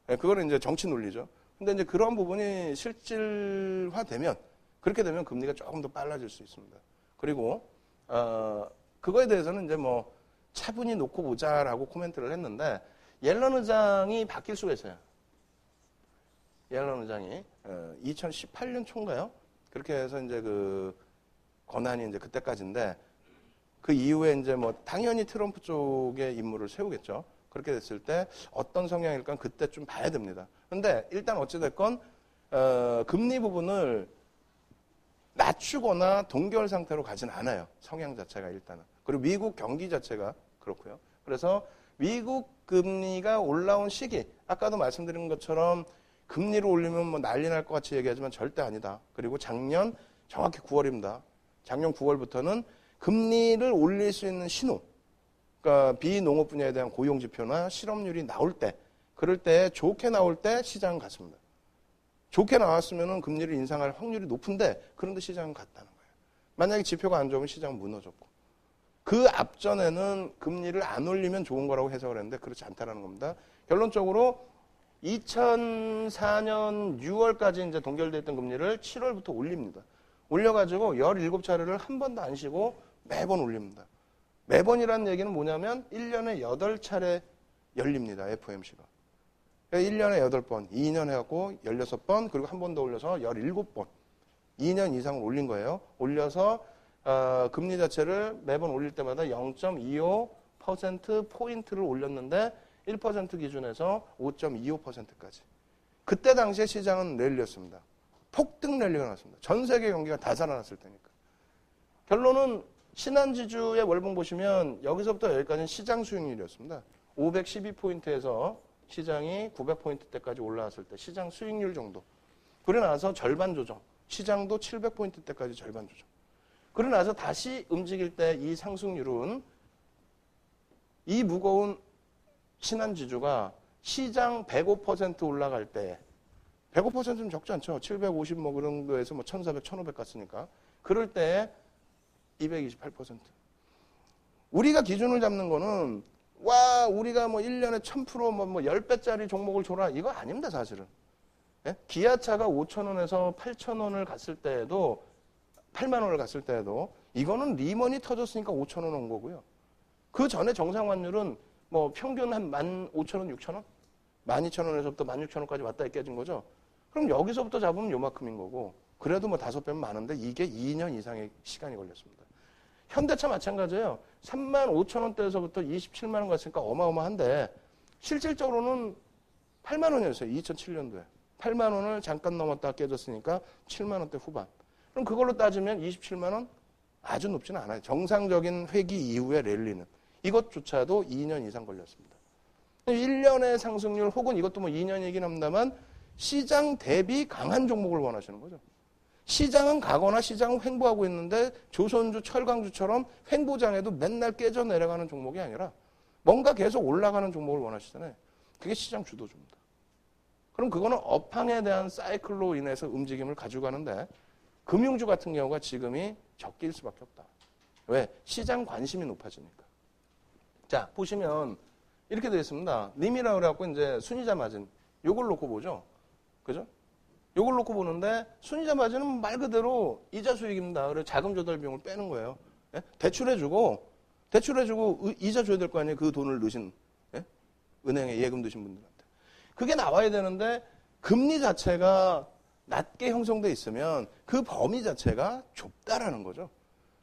그거는 이제 정치 논리죠. 근데 이제 그런 부분이 실질화되면, 그렇게 되면 금리가 조금 더 빨라질 수 있습니다. 그리고, 그거에 대해서는 이제 뭐 차분히 놓고 보자라고 코멘트를 했는데, 옐런 의장이 바뀔 수가 있어요. 옐런 의장이, 2018년 초인가요? 그렇게 해서 이제 그 권한이 이제 그때까지인데, 그 이후에 이제 뭐 당연히 트럼프 쪽의 임무를 세우겠죠. 그렇게 됐을 때 어떤 성향일까 그때 좀 봐야 됩니다. 근데 일단 어찌됐건, 금리 부분을 낮추거나 동결 상태로 가진 않아요. 성향 자체가 일단은. 그리고 미국 경기 자체가 그렇고요. 그래서 미국 금리가 올라온 시기, 아까도 말씀드린 것처럼 금리를 올리면 뭐 난리 날 것 같이 얘기하지만 절대 아니다. 그리고 작년 정확히 9월입니다. 작년 9월부터는 금리를 올릴 수 있는 신호, 그러니까 비농업 분야에 대한 고용 지표나 실업률이 나올 때, 그럴 때 좋게 나올 때 시장은 갔습니다. 좋게 나왔으면 금리를 인상할 확률이 높은데 그런데 시장은 갔다는 거예요. 만약에 지표가 안 좋으면 시장은 무너졌고 그 앞전에는 금리를 안 올리면 좋은 거라고 해석을 했는데 그렇지 않다는 겁니다. 결론적으로 2004년 6월까지 이제 동결돼 있던 금리를 7월부터 올립니다. 올려가지고 17차례를 한 번도 안 쉬고 매번 올립니다. 매번이라는 얘기는 뭐냐면 1년에 8차례 열립니다. FOMC가. 1년에 8번, 2년 해갖고 16번, 그리고 한 번 더 올려서 17번. 2년 이상을 올린 거예요. 올려서 금리 자체를 매번 올릴 때마다 0.25%포인트를 올렸는데 1% 기준에서 5.25%까지. 그때 당시에 시장은 랠리였습니다. 폭등 랠리가 났습니다. 전 세계 경기가 다 살아났을 테니까. 결론은 신한지주의 월봉 보시면 여기서부터 여기까지는 시장 수익률이었습니다. 512포인트에서 시장이 900포인트대까지 올라왔을 때 시장 수익률 정도. 그러고 나서 절반 조정. 시장도 700포인트대까지 절반 조정. 그러고 나서 다시 움직일 때 이 상승률은 이 무거운 신한지주가 시장 105% 올라갈 때 105%는 적지 않죠. 750 뭐 그런 정도에서 뭐 1400, 1500 갔으니까. 그럴 때 228%. 우리가 기준을 잡는 거는 와 우리가 뭐 1년에 1000% 뭐 10배짜리 종목을 줘라 이거 아닙니다 사실은. 예? 기아차가 5,000원에서 8,000원을 갔을 때에도 8만 원을 갔을 때에도 이거는 리먼이 터졌으니까 5,000원 온 거고요. 그 전에 정상 환율은 뭐 평균 한 15,000원, 6,000원? 12,000원에서부터 16,000원까지 왔다 깨진 거죠. 그럼 여기서부터 잡으면 요만큼인 거고 그래도 뭐 5배면 많은데 이게 2년 이상의 시간이 걸렸습니다. 현대차 마찬가지예요. 35,000원대에서부터 27만 원 갔으니까 어마어마한데 실질적으로는 8만 원이었어요. 2007년도에. 8만 원을 잠깐 넘었다 깨졌으니까 7만 원대 후반. 그럼 그걸로 따지면 27만 원? 아주 높지는 않아요. 정상적인 회기 이후의 랠리는. 이것조차도 2년 이상 걸렸습니다. 1년의 상승률 혹은 이것도 뭐 2년이긴 합니다만 시장 대비 강한 종목을 원하시는 거죠. 시장은 가거나 시장은 횡보하고 있는데 조선주, 철강주처럼 횡보장에도 맨날 깨져 내려가는 종목이 아니라 뭔가 계속 올라가는 종목을 원하시잖아요. 그게 시장 주도주입니다. 그럼 그거는 업황에 대한 사이클로 인해서 움직임을 가져가는데 금융주 같은 경우가 지금이 적기일 수밖에 없다. 왜? 시장 관심이 높아지니까. 자, 보시면 이렇게 되어 있습니다. 님이라고 그래갖고 이제 순이자 마진 요걸 놓고 보죠. 그죠? 요걸 놓고 보는데 순이자 마진은 말 그대로 이자 수익입니다. 그래서 자금 조달 비용을 빼는 거예요. 예? 대출해주고 이자 줘야 될 거 아니에요. 그 돈을 넣으신, 예? 은행에 예금 넣으신 분들한테. 그게 나와야 되는데 금리 자체가 낮게 형성돼 있으면 그 범위 자체가 좁다라는 거죠.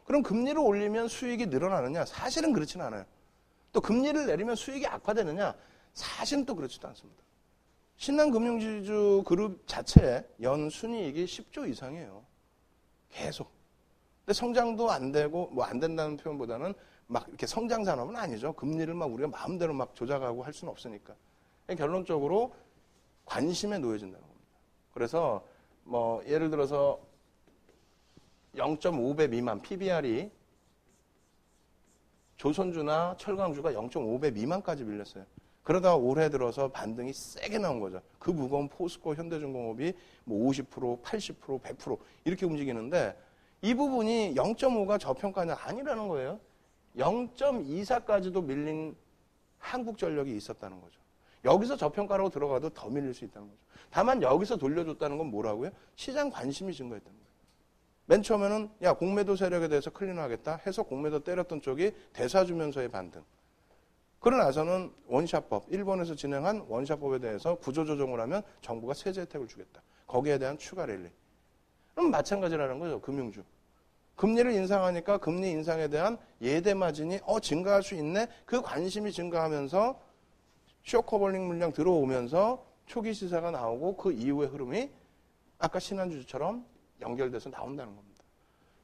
그럼 금리를 올리면 수익이 늘어나느냐? 사실은 그렇지는 않아요. 또 금리를 내리면 수익이 악화되느냐? 사실은 또 그렇지도 않습니다. 신한금융지주 그룹 자체의 연 순이익이 10조 이상이에요. 계속. 근데 성장도 안 되고, 뭐 안 된다는 표현보다는 막 이렇게 성장 산업은 아니죠. 금리를 막 우리가 마음대로 막 조작하고 할 수는 없으니까. 결론적으로 관심에 놓여진다는 겁니다. 그래서 뭐 예를 들어서 0.5배 미만 PBR이 조선주나 철강주가 0.5배 미만까지 밀렸어요. 그러다가 올해 들어서 반등이 세게 나온 거죠. 그 무거운 포스코, 현대중공업이 뭐 50%, 80%, 100% 이렇게 움직이는데 이 부분이 0.5가 저평가는 아니라는 거예요. 0.24까지도 밀린 한국전력이 있었다는 거죠. 여기서 저평가라고 들어가도 더 밀릴 수 있다는 거죠. 다만 여기서 돌려줬다는 건 뭐라고요? 시장 관심이 증가했다는 거예요. 맨 처음에는 야 공매도 세력에 대해서 클린하겠다 해서 공매도 때렸던 쪽이 대사주면서의 반등. 그러고 나서는 원샷법, 일본에서 진행한 원샷법에 대해서 구조조정을 하면 정부가 세제 혜택을 주겠다. 거기에 대한 추가 랠리. 그럼 마찬가지라는 거죠. 금융주. 금리를 인상하니까 금리 인상에 대한 예대 마진이 증가할 수 있네. 그 관심이 증가하면서 쇼커버링 물량 들어오면서 초기 시세가 나오고 그 이후의 흐름이 아까 신한주주처럼 연결돼서 나온다는 겁니다.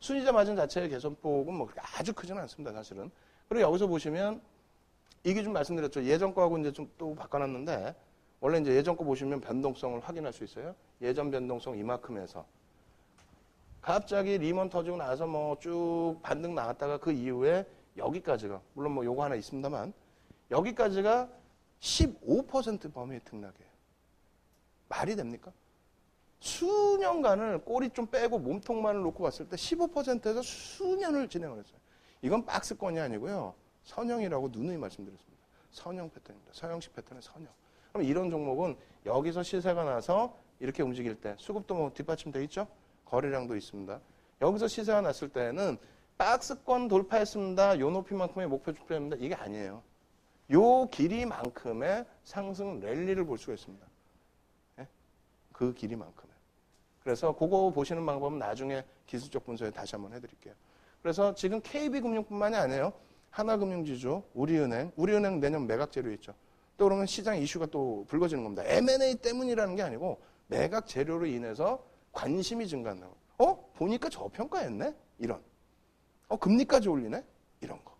순이자 마진 자체의 개선폭은 뭐 그렇게 아주 크지는 않습니다. 사실은. 그리고 여기서 보시면 이 기준 말씀드렸죠. 예전 거하고 이제 좀 또 바꿔놨는데 원래 이제 예전 거 보시면 변동성을 확인할 수 있어요. 예전 변동성 이만큼에서 갑자기 리먼 터지고 나서 뭐 쭉 반등 나갔다가 그 이후에 여기까지가 물론 뭐 요거 하나 있습니다만 여기까지가 15% 범위의 등락이에요. 말이 됩니까? 수년간을 꼬리 좀 빼고 몸통만을 놓고 봤을 때 15%에서 수년을 진행을 했어요. 이건 박스권이 아니고요. 선형이라고 누누이 말씀드렸습니다. 선형 패턴입니다. 서형식 패턴의 선형. 그럼 이런 종목은 여기서 시세가 나서 이렇게 움직일 때 수급도 뭐 뒷받침되어 있죠? 거래량도 있습니다. 여기서 시세가 났을 때는 박스권 돌파했습니다. 요 높이만큼의 목표 주표입니다. 이게 아니에요. 요 길이만큼의 상승 랠리를 볼 수가 있습니다. 네? 그 길이만큼의. 그래서 그거 보시는 방법은 나중에 기술적 분석에 다시 한번 해드릴게요. 그래서 지금 KB금융뿐만이 아니에요. 하나금융지주, 우리은행 내년 매각 재료 있죠. 또 그러면 시장 이슈가 또 불거지는 겁니다. M&A 때문이라는 게 아니고 매각 재료로 인해서 관심이 증가한다고. 보니까 저평가했네? 이런. 금리까지 올리네? 이런 거.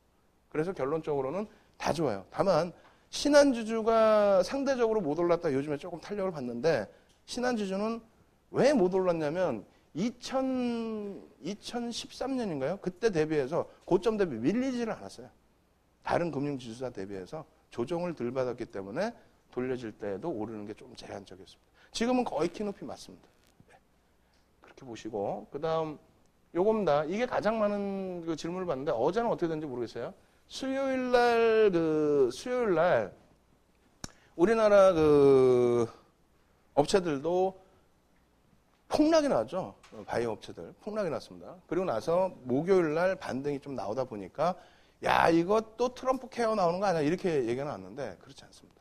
그래서 결론적으로는 다 좋아요. 다만 신한주주가 상대적으로 못 올랐다 요즘에 조금 탄력을 받는데 신한주주는 왜 못 올랐냐면 2013년인가요? 그때 대비해서 고점 대비 밀리지를 않았어요. 다른 금융지수사 대비해서 조정을 덜 받았기 때문에 돌려질 때에도 오르는 게 좀 제한적이었습니다. 지금은 거의 키높이 맞습니다. 네. 그렇게 보시고 그 다음 요겁니다. 이게 가장 많은 그 질문을 받는데 어제는 어떻게 됐는지 모르겠어요. 수요일 날 우리나라 그 업체들도 폭락이 나왔죠. 바이오 업체들 폭락이 났습니다. 그리고 나서 목요일 날 반등이 좀 나오다 보니까 야 이거 또 트럼프 케어 나오는 거 아니야 이렇게 얘기가 나왔는데 그렇지 않습니다.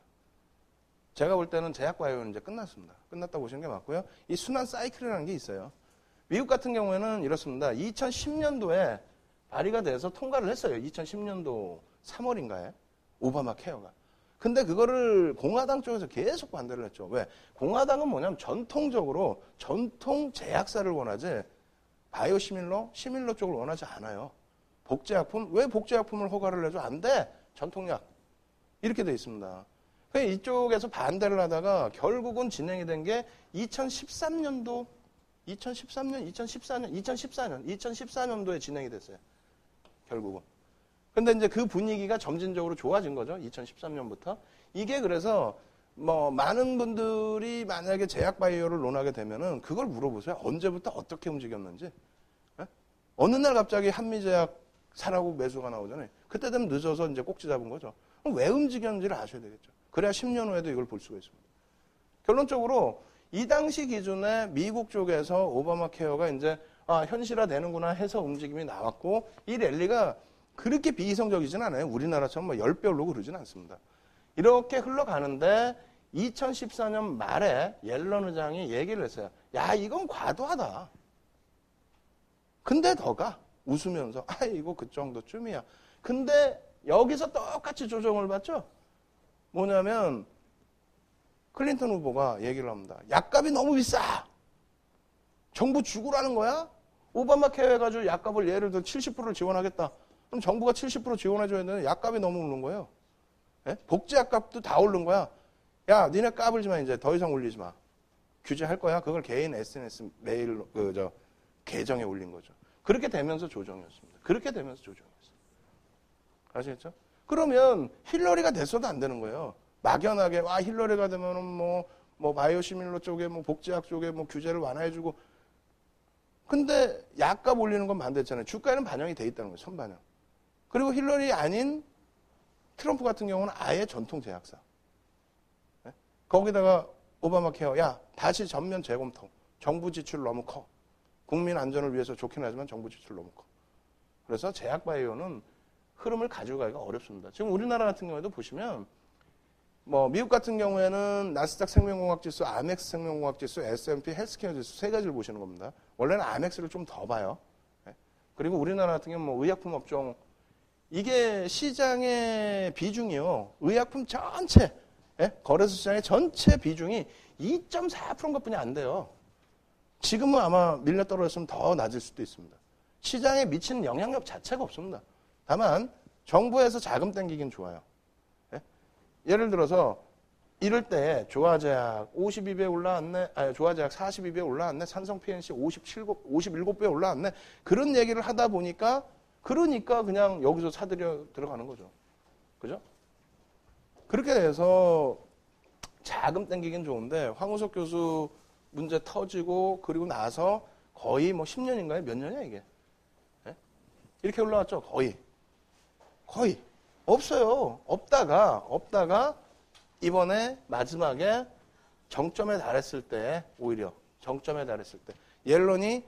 제가 볼 때는 제약바이오는 이제 끝났습니다. 끝났다고 보시는 게 맞고요. 이 순환 사이클이라는 게 있어요. 미국 같은 경우에는 이렇습니다. 2010년도에 발의가 돼서 통과를 했어요. 2010년도 3월인가에 오바마 케어가. 근데 그거를 공화당 쪽에서 계속 반대를 했죠. 왜? 공화당은 뭐냐면 전통적으로 전통 제약사를 원하지 바이오 시밀러 쪽을 원하지 않아요. 복제약품? 왜 복제약품을 허가를 내줘? 안 돼. 전통약. 이렇게 돼 있습니다. 이쪽에서 반대를 하다가 결국은 진행이 된 게 2014년도에 진행이 됐어요. 결국은. 근데 이제 그 분위기가 점진적으로 좋아진 거죠. 2013년부터. 이게 그래서 뭐 많은 분들이 만약에 제약 바이오를 논하게 되면은 그걸 물어보세요. 언제부터 어떻게 움직였는지. 예? 어느 날 갑자기 한미제약 사라고 매수가 나오잖아요. 그때 되면 늦어서 이제 꼭지 잡은 거죠. 그럼 왜 움직였는지를 아셔야 되겠죠. 그래야 10년 후에도 이걸 볼 수가 있습니다. 결론적으로 이 당시 기준에 미국 쪽에서 오바마 케어가 이제 현실화되는구나 해서 움직임이 나왔고 이 랠리가 그렇게 비이성적이진 않아요. 우리나라처럼 뭐 10별로 그러진 않습니다. 이렇게 흘러가는데 2014년 말에 옐런 의장이 얘기를 했어요. 야, 이건 과도하다. 근데 더가 웃으면서 이거 그 정도쯤이야. 근데 여기서 똑같이 조정을 받죠. 뭐냐면 클린턴 후보가 얘기를 합니다. 약값이 너무 비싸. 정부 죽으라는 거야? 오바마 케어 해가지고 약값을 예를 들어 70%를 지원하겠다. 그럼 정부가 70% 지원해줘야 되는데 약값이 너무 오른 거예요. 예? 복지약값도 다 오른 거야. 야, 니네 까불지 마. 이제 더 이상 올리지 마. 규제할 거야. 그걸 개인 SNS 메일 계정에 올린 거죠. 그렇게 되면서 조정이었습니다. 그렇게 되면서 조정이었어요. 아시겠죠? 그러면 힐러리가 됐어도 안 되는 거예요. 막연하게 힐러리가 되면은 뭐 바이오 시밀러 쪽에 뭐 복지학 쪽에 뭐 규제를 완화해주고. 근데 약값 올리는 건 반대했잖아요. 주가에는 반영이 돼 있다는 거예요. 선반영. 그리고 힐러리 아닌 트럼프 같은 경우는 아예 전통 제약사. 네? 거기다가 오바마 케어, 야, 다시 전면 재검토. 정부 지출 너무 커. 국민 안전을 위해서 좋긴 하지만 정부 지출 너무 커. 그래서 제약 바이오는 흐름을 가져가기가 어렵습니다. 지금 우리나라 같은 경우에도 보시면 뭐 미국 같은 경우에는 나스닥 생명공학 지수, 아멕스 생명공학 지수, S&P 헬스케어 지수 세 가지를 보시는 겁니다. 원래는 아멕스를 좀 더 봐요. 네? 그리고 우리나라 같은 경우는 뭐 의약품 업종 이게 시장의 비중이요. 의약품 전체 거래소 시장의 전체 비중이 2.4%인 것뿐이 안 돼요. 지금은 아마 밀려 떨어졌으면 더 낮을 수도 있습니다. 시장에 미치는 영향력 자체가 없습니다. 다만 정부에서 자금 땡기긴 좋아요. 예를 들어서 이럴 때 조화제약 52배 올라왔네, 조화제약 42배 올라왔네, 산성 PNC 57배 올라왔네. 그런 얘기를 하다 보니까 그러니까 그냥 여기서 사들여 들어가는 거죠. 그죠? 그렇게 해서 자금 땡기긴 좋은데 황우석 교수 문제 터지고 그리고 나서 거의 뭐 10년인가요? 몇 년이야 이게? 네? 이렇게 올라왔죠. 거의 없어요. 없다가 이번에 마지막에 정점에 달했을 때 오히려 정점에 달했을 때 옐런이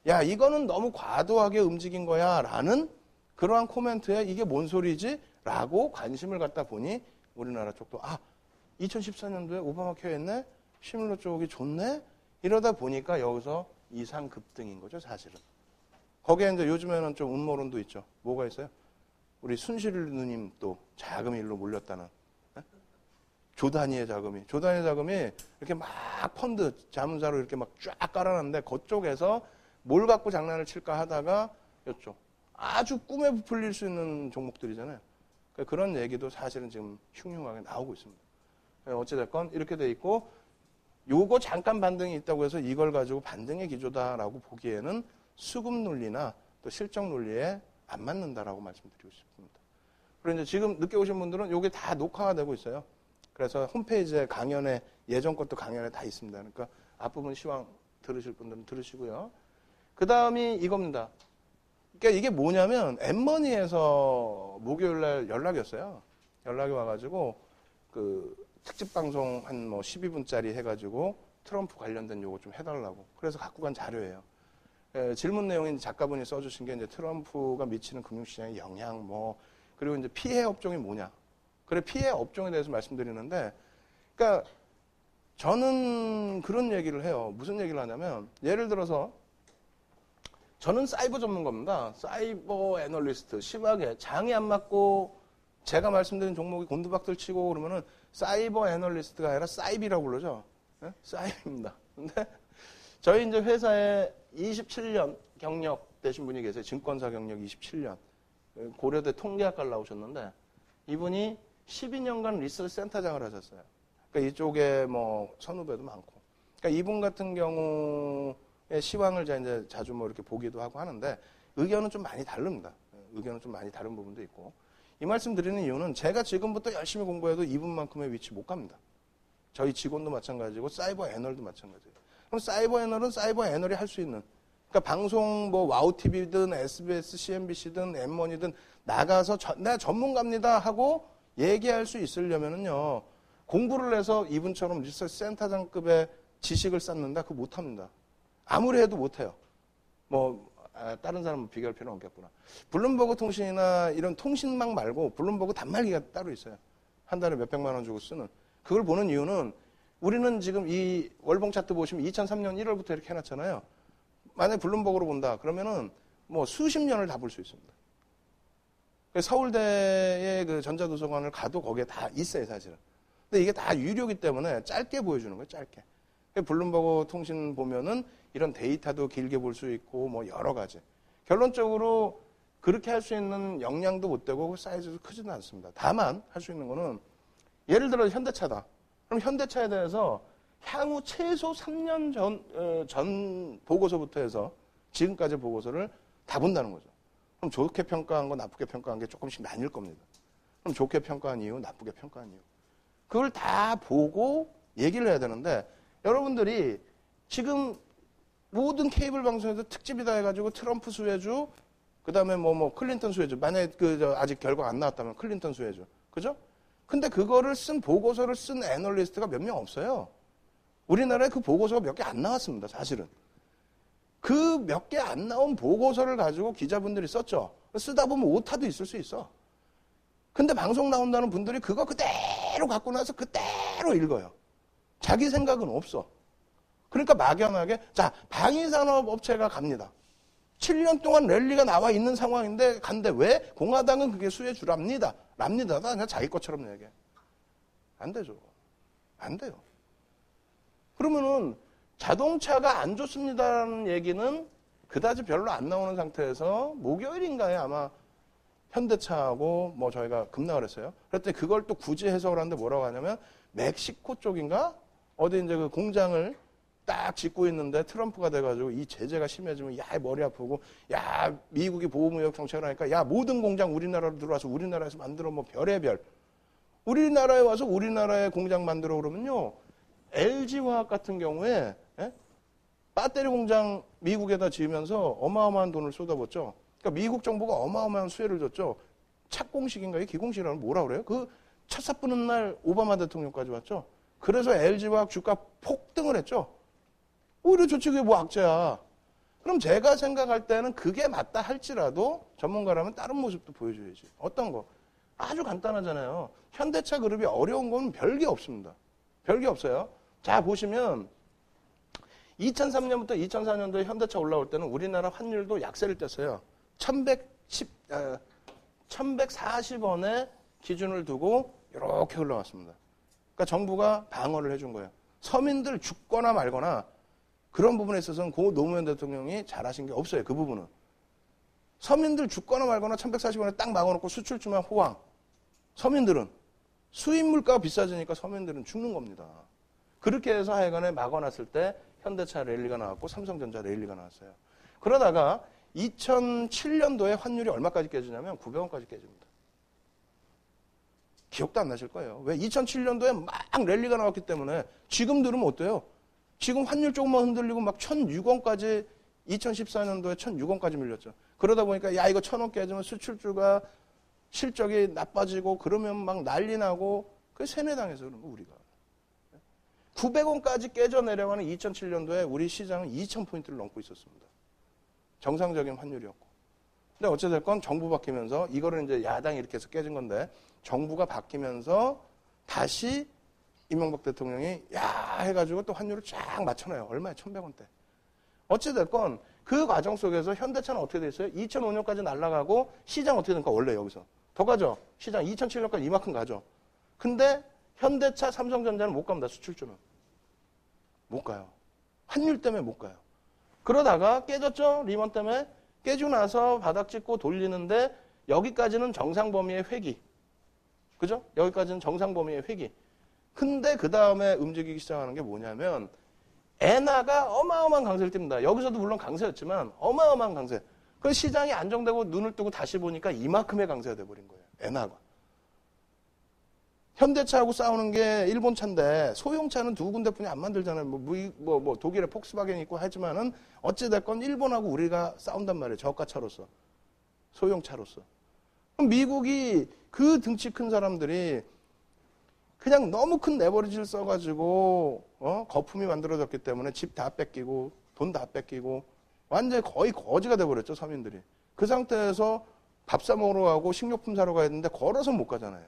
야 이거는 너무 과도하게 움직인 거야 라는 그러한 코멘트에 이게 뭔 소리지? 라고 관심을 갖다 보니 우리나라 쪽도 2014년도에 오바마 케어 했네? 시밀러 쪽이 좋네? 이러다 보니까 여기서 이상 급등인 거죠, 사실은. 거기에 이제 요즘에는 좀 음모론도 있죠. 뭐가 있어요? 우리 순실 누님 또 자금이 일로 몰렸다는. 조단위의 자금이 이렇게 막 펀드 자문사로 이렇게 막 쫙 깔아놨는데 그쪽에서 뭘 갖고 장난을 칠까 하다가 였죠. 아주 꿈에 부풀릴 수 있는 종목들이잖아요. 그런 얘기도 사실은 지금 흉흉하게 나오고 있습니다. 어찌됐건 이렇게 돼 있고 요거 잠깐 반등이 있다고 해서 이걸 가지고 반등의 기조다라고 보기에는 수급 논리나 또 실적 논리에 안 맞는다라고 말씀드리고 싶습니다. 그리고 이제 지금 늦게 오신 분들은 요게 다 녹화가 되고 있어요. 그래서 홈페이지에 강연에 예전 것도 강연에 다 있습니다. 그러니까 앞부분 시황 들으실 분들은 들으시고요. 그 다음이 이겁니다. 그러니까 이게 뭐냐면 엠머니에서 목요일 날 연락이 왔어요. 연락이 와가지고 그 특집 방송 한 뭐 12분짜리 해가지고 트럼프 관련된 요거 좀 해달라고. 그래서 갖고 간 자료예요. 질문 내용인 작가분이 써주신 게 이제 트럼프가 미치는 금융시장의 영향 그리고 이제 피해 업종이 뭐냐. 그래 피해 업종에 대해서 말씀드리는데, 그러니까 저는 그런 얘기를 해요. 무슨 얘기를 하냐면 예를 들어서 저는 사이버 전문가입니다. 사이버 애널리스트. 심하게 장이 안 맞고 제가 말씀드린 종목이 곤두박질 치고 그러면은 사이버 애널리스트가 아니라 사이비라고 그러죠. 네? 사이비입니다. 근데 저희 이제 회사에 27년 경력 되신 분이 계세요. 증권사 경력 27년. 고려대 통계학과를 나오셨는데 이분이 12년간 리서치 센터장을 하셨어요. 그러니까 이쪽에 뭐 선후배도 많고. 그러니까 이분 같은 경우에 시황을 이제 자주 뭐 이렇게 보기도 하고 하는데 의견은 좀 많이 다릅니다. 의견은 좀 많이 다른 부분도 있고. 이 말씀 드리는 이유는 제가 지금부터 열심히 공부해도 이분만큼의 위치 못 갑니다. 저희 직원도 마찬가지고 사이버 애널도 마찬가지예요. 그럼 사이버 애널은 사이버 애널이 할 수 있는, 그러니까 방송 뭐 와우TV든 SBS, CNBC든 M1이든 나가서 내가 전문가입니다 하고 얘기할 수 있으려면은요, 공부를 해서 이분처럼 리서치 센터장급의 지식을 쌓는다? 그거 못합니다. 아무리 해도 못해요. 다른 사람은 비교할 필요는 없겠구나. 블룸버그 통신이나 이런 통신망 말고 블룸버그 단말기가 따로 있어요. 한 달에 몇백만 원 주고 쓰는. 그걸 보는 이유는 우리는 지금 이 월봉 차트 보시면 2003년 1월부터 이렇게 해놨잖아요. 만약에 블룸버그로 본다. 그러면은 수십 년을 다 볼 수 있습니다. 서울대의 그 전자도서관을 가도 거기에 다 있어요, 사실은. 근데 이게 다 유료이기 때문에 짧게 보여주는 거예요, 짧게. 블룸버그 통신 보면은 이런 데이터도 길게 볼 수 있고 여러 가지. 결론적으로 그렇게 할 수 있는 역량도 못 되고 사이즈도 크지는 않습니다. 다만 할 수 있는 거는 예를 들어 현대차다. 그럼 현대차에 대해서 향후 최소 3년 전 보고서부터 해서 지금까지 보고서를 다 본다는 거죠. 그럼 좋게 평가한 거, 나쁘게 평가한 게 조금씩 나뉠 겁니다. 그럼 좋게 평가한 이유, 나쁘게 평가한 이유. 그걸 다 보고 얘기를 해야 되는데 여러분들이 지금 모든 케이블 방송에서 특집이다 해가지고 트럼프 수혜주, 그 다음에 클린턴 수혜주, 만약에 아직 결과 안 나왔다면 클린턴 수혜주. 그죠? 근데 그거를 보고서를 쓴 애널리스트가 몇 명 없어요. 우리나라에 그 보고서가 몇 개 안 나왔습니다, 사실은. 그 몇 개 안 나온 보고서를 가지고 기자분들이 썼죠. 쓰다 보면 오타도 있을 수 있어. 근데 방송 나온다는 분들이 그거 그대로 갖고 나서 그대로 읽어요. 자기 생각은 없어. 그러니까 막연하게, 자, 방위산업업체가 갑니다. 7년 동안 랠리가 나와 있는 상황인데 간데 왜? 공화당은 그게 수혜주랍니다. 랍니다가 그냥 자기 것처럼 얘기해. 안 되죠. 안 돼요. 그러면은 자동차가 안 좋습니다라는 얘기는 그다지 별로 안 나오는 상태에서 목요일인가에 아마 현대차하고 저희가 급락을 했어요. 그랬더니 그걸 또 굳이 해석을 하는데 뭐라고 하냐면 멕시코 쪽인가? 어디 이제 그 공장을 딱 짓고 있는데 트럼프가 돼가지고 이 제재가 심해지면 머리 아프고 미국이 보호무역 정책을 하니까 모든 공장 우리나라로 들어와서 우리나라에서 만들어 별의별. 우리나라에 와서 우리나라에 공장 만들어 그러면요. LG화학 같은 경우에 배터리 공장 미국에다 지으면서 어마어마한 돈을 쏟아붓죠. 그러니까 미국 정부가 어마어마한 수혜를 줬죠. 착공식인가요? 기공식이라는 뭐라 그래요? 그 첫 삿부는 날 오바마 대통령까지 왔죠. 그래서 LG화학 주가 폭등을 했죠. 오히려 좋지, 그게 악재야. 그럼 제가 생각할 때는 그게 맞다 할지라도 전문가라면 다른 모습도 보여줘야지. 어떤 거? 아주 간단하잖아요. 현대차 그룹이 어려운 건 별게 없습니다. 별게 없어요. 자, 보시면 2003년부터 2004년도에 현대차 올라올 때는 우리나라 환율도 약세를 뗐어요. 1140원에 기준을 두고 이렇게 흘러왔습니다. 그러니까 정부가 방어를 해준 거예요. 서민들 죽거나 말거나 그런 부분에 있어서는 고 노무현 대통령이 잘하신 게 없어요. 그 부분은. 서민들 죽거나 말거나 1140원에 딱 막아놓고 수출주만 호황. 서민들은 수입 물가가 비싸지니까 서민들은 죽는 겁니다. 그렇게 해서 하여간에 막아놨을 때 현대차 랠리가 나왔고 삼성전자 랠리가 나왔어요. 그러다가 2007년도에 환율이 얼마까지 깨지냐면 900원까지 깨집니다. 기억도 안 나실 거예요. 왜? 2007년도에 막 랠리가 나왔기 때문에 지금 들으면 어때요? 지금 환율 조금만 흔들리고 막 1,006원까지 2014년도에 1,006원까지 밀렸죠. 그러다 보니까 이거 1,000원 깨지면 수출주가 실적이 나빠지고 그러면 막 난리 나고 그게 세뇌당해서 그런 거 우리가. 900원까지 깨져 내려가는 2007년도에 우리 시장은 2,000포인트를 넘고 있었습니다. 정상적인 환율이었고. 근데 어찌됐건 정부 바뀌면서 이거를 이제 야당이 이렇게 해서 깨진 건데 정부가 바뀌면서 다시 이명박 대통령이 해가지고 또 환율을 쫙 맞춰놔요. 얼마에? 1,100원대. 어찌됐건 그 과정 속에서 현대차는 어떻게 됐어요? 2005년까지 날아가고 시장 어떻게 됩니까? 원래 여기서. 더 가죠. 시장 2007년까지 이만큼 가죠. 근데 현대차, 삼성전자는 못 갑니다. 수출주는. 못 가요. 환율 때문에 못 가요. 그러다가 깨졌죠. 리먼 때문에. 깨지고 나서 바닥 찍고 돌리는데 여기까지는 정상 범위의 회귀. 그죠? 여기까지는 정상 범위의 회귀. 근데 그 다음에 움직이기 시작하는 게 뭐냐면 엔화가 어마어마한 강세를 띱니다. 여기서도 물론 강세였지만 어마어마한 강세. 그 시장이 안정되고 눈을 뜨고 다시 보니까 이만큼의 강세가 돼버린 거예요. 엔화가. 현대차하고 싸우는 게 일본 차인데 소형차는 두 군데뿐이 안 만들잖아요. 독일에 폭스바겐이 있고 하지만은 어찌됐건 일본하고 우리가 싸운단 말이에요. 저가차로서. 소형차로서. 그럼 미국이 그 등치 큰 사람들이 그냥 너무 큰 레버리지를 써가지고 거품이 만들어졌기 때문에 집 다 뺏기고 돈 다 뺏기고 완전히 거의 거지가 돼버렸죠. 서민들이. 그 상태에서 밥 사 먹으러 가고 식료품 사러 가야 되는데 걸어서 못 가잖아요.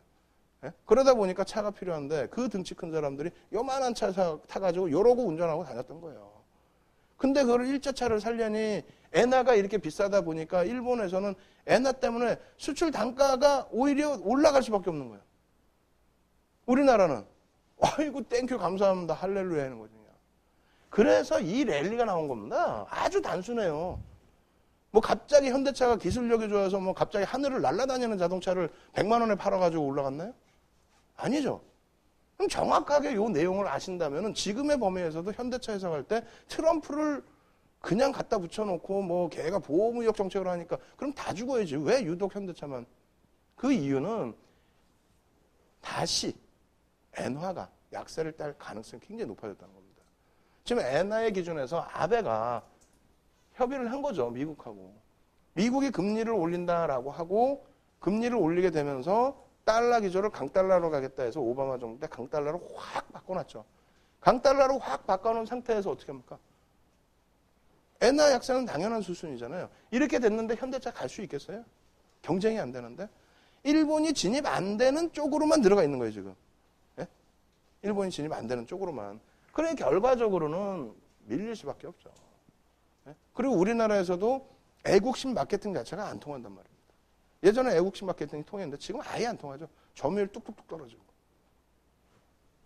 예? 그러다 보니까 차가 필요한데 그 등치 큰 사람들이 요만한 차 타가지고 요러고 운전하고 다녔던 거예요. 근데 그걸 일제차를 살려니 엔화가 이렇게 비싸다 보니까 일본에서는 엔화 때문에 수출 단가가 오히려 올라갈 수밖에 없는 거예요. 우리나라는 아이고 땡큐 감사합니다 할렐루야 하는 거죠. 그래서 이 랠리가 나온 겁니다. 아주 단순해요. 뭐 갑자기 현대차가 기술력이 좋아서 뭐 갑자기 하늘을 날아다니는 자동차를 100만 원에 팔아가지고 올라갔나요? 아니죠. 그럼 정확하게 이 내용을 아신다면 지금의 범위에서도 현대차 해석할 때 트럼프를 그냥 갖다 붙여놓고 뭐 걔가 보호무역 정책을 하니까 그럼 다 죽어야지. 왜 유독 현대차만? 그 이유는 다시 엔화가 약세를 딸 가능성이 굉장히 높아졌다는 겁니다. 지금 엔화의 기준에서 아베가 협의를 한 거죠. 미국하고. 미국이 금리를 올린다라고 하고 금리를 올리게 되면서 달러 기조를 강달러로 가겠다 해서 오바마 정부 때 강달러로 확 바꿔놨죠. 강달러로 확 바꿔놓은 상태에서 어떻게 합니까? 엔화 약세는 당연한 수순이잖아요. 이렇게 됐는데 현대차 갈 수 있겠어요? 경쟁이 안 되는데? 일본이 진입 안 되는 쪽으로만 들어가 있는 거예요, 지금. 예? 일본이 진입 안 되는 쪽으로만. 그래 결과적으로는 밀릴 수밖에 없죠. 예? 그리고 우리나라에서도 애국심 마케팅 자체가 안 통한단 말입니다. 예전에 애국심 마케팅이 통했는데 지금 아예 안 통하죠. 점유율 뚝뚝뚝 떨어지고.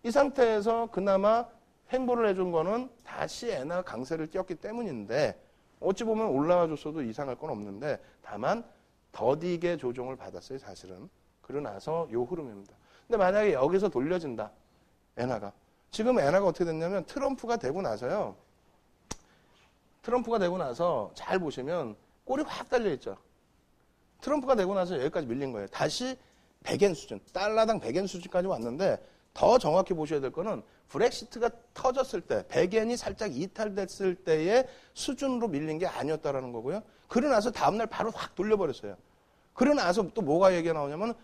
이 상태에서 그나마 행보를 해준 거는 다시 엔화 강세를 띄었기 때문인데 어찌 보면 올라와줬어도 이상할 건 없는데 다만 더디게 조정을 받았어요. 사실은. 그러고 나서 요 흐름입니다. 근데 만약에 여기서 돌려진다. 엔화가. 지금 엔화가 어떻게 됐냐면 트럼프가 되고 나서요. 트럼프가 되고 나서 잘 보시면 꼴이 확 달려있죠. 트럼프가 되고 나서 여기까지 밀린 거예요. 다시 100엔 수준, 달러당 100엔 수준까지 왔는데 더 정확히 보셔야 될 거는 브렉시트가 터졌을 때 100엔이 살짝 이탈됐을 때의 수준으로 밀린 게 아니었다라는 거고요. 그러고 나서 다음날 바로 확 돌려버렸어요. 그러고 나서 또 뭐가 얘기가 나오냐면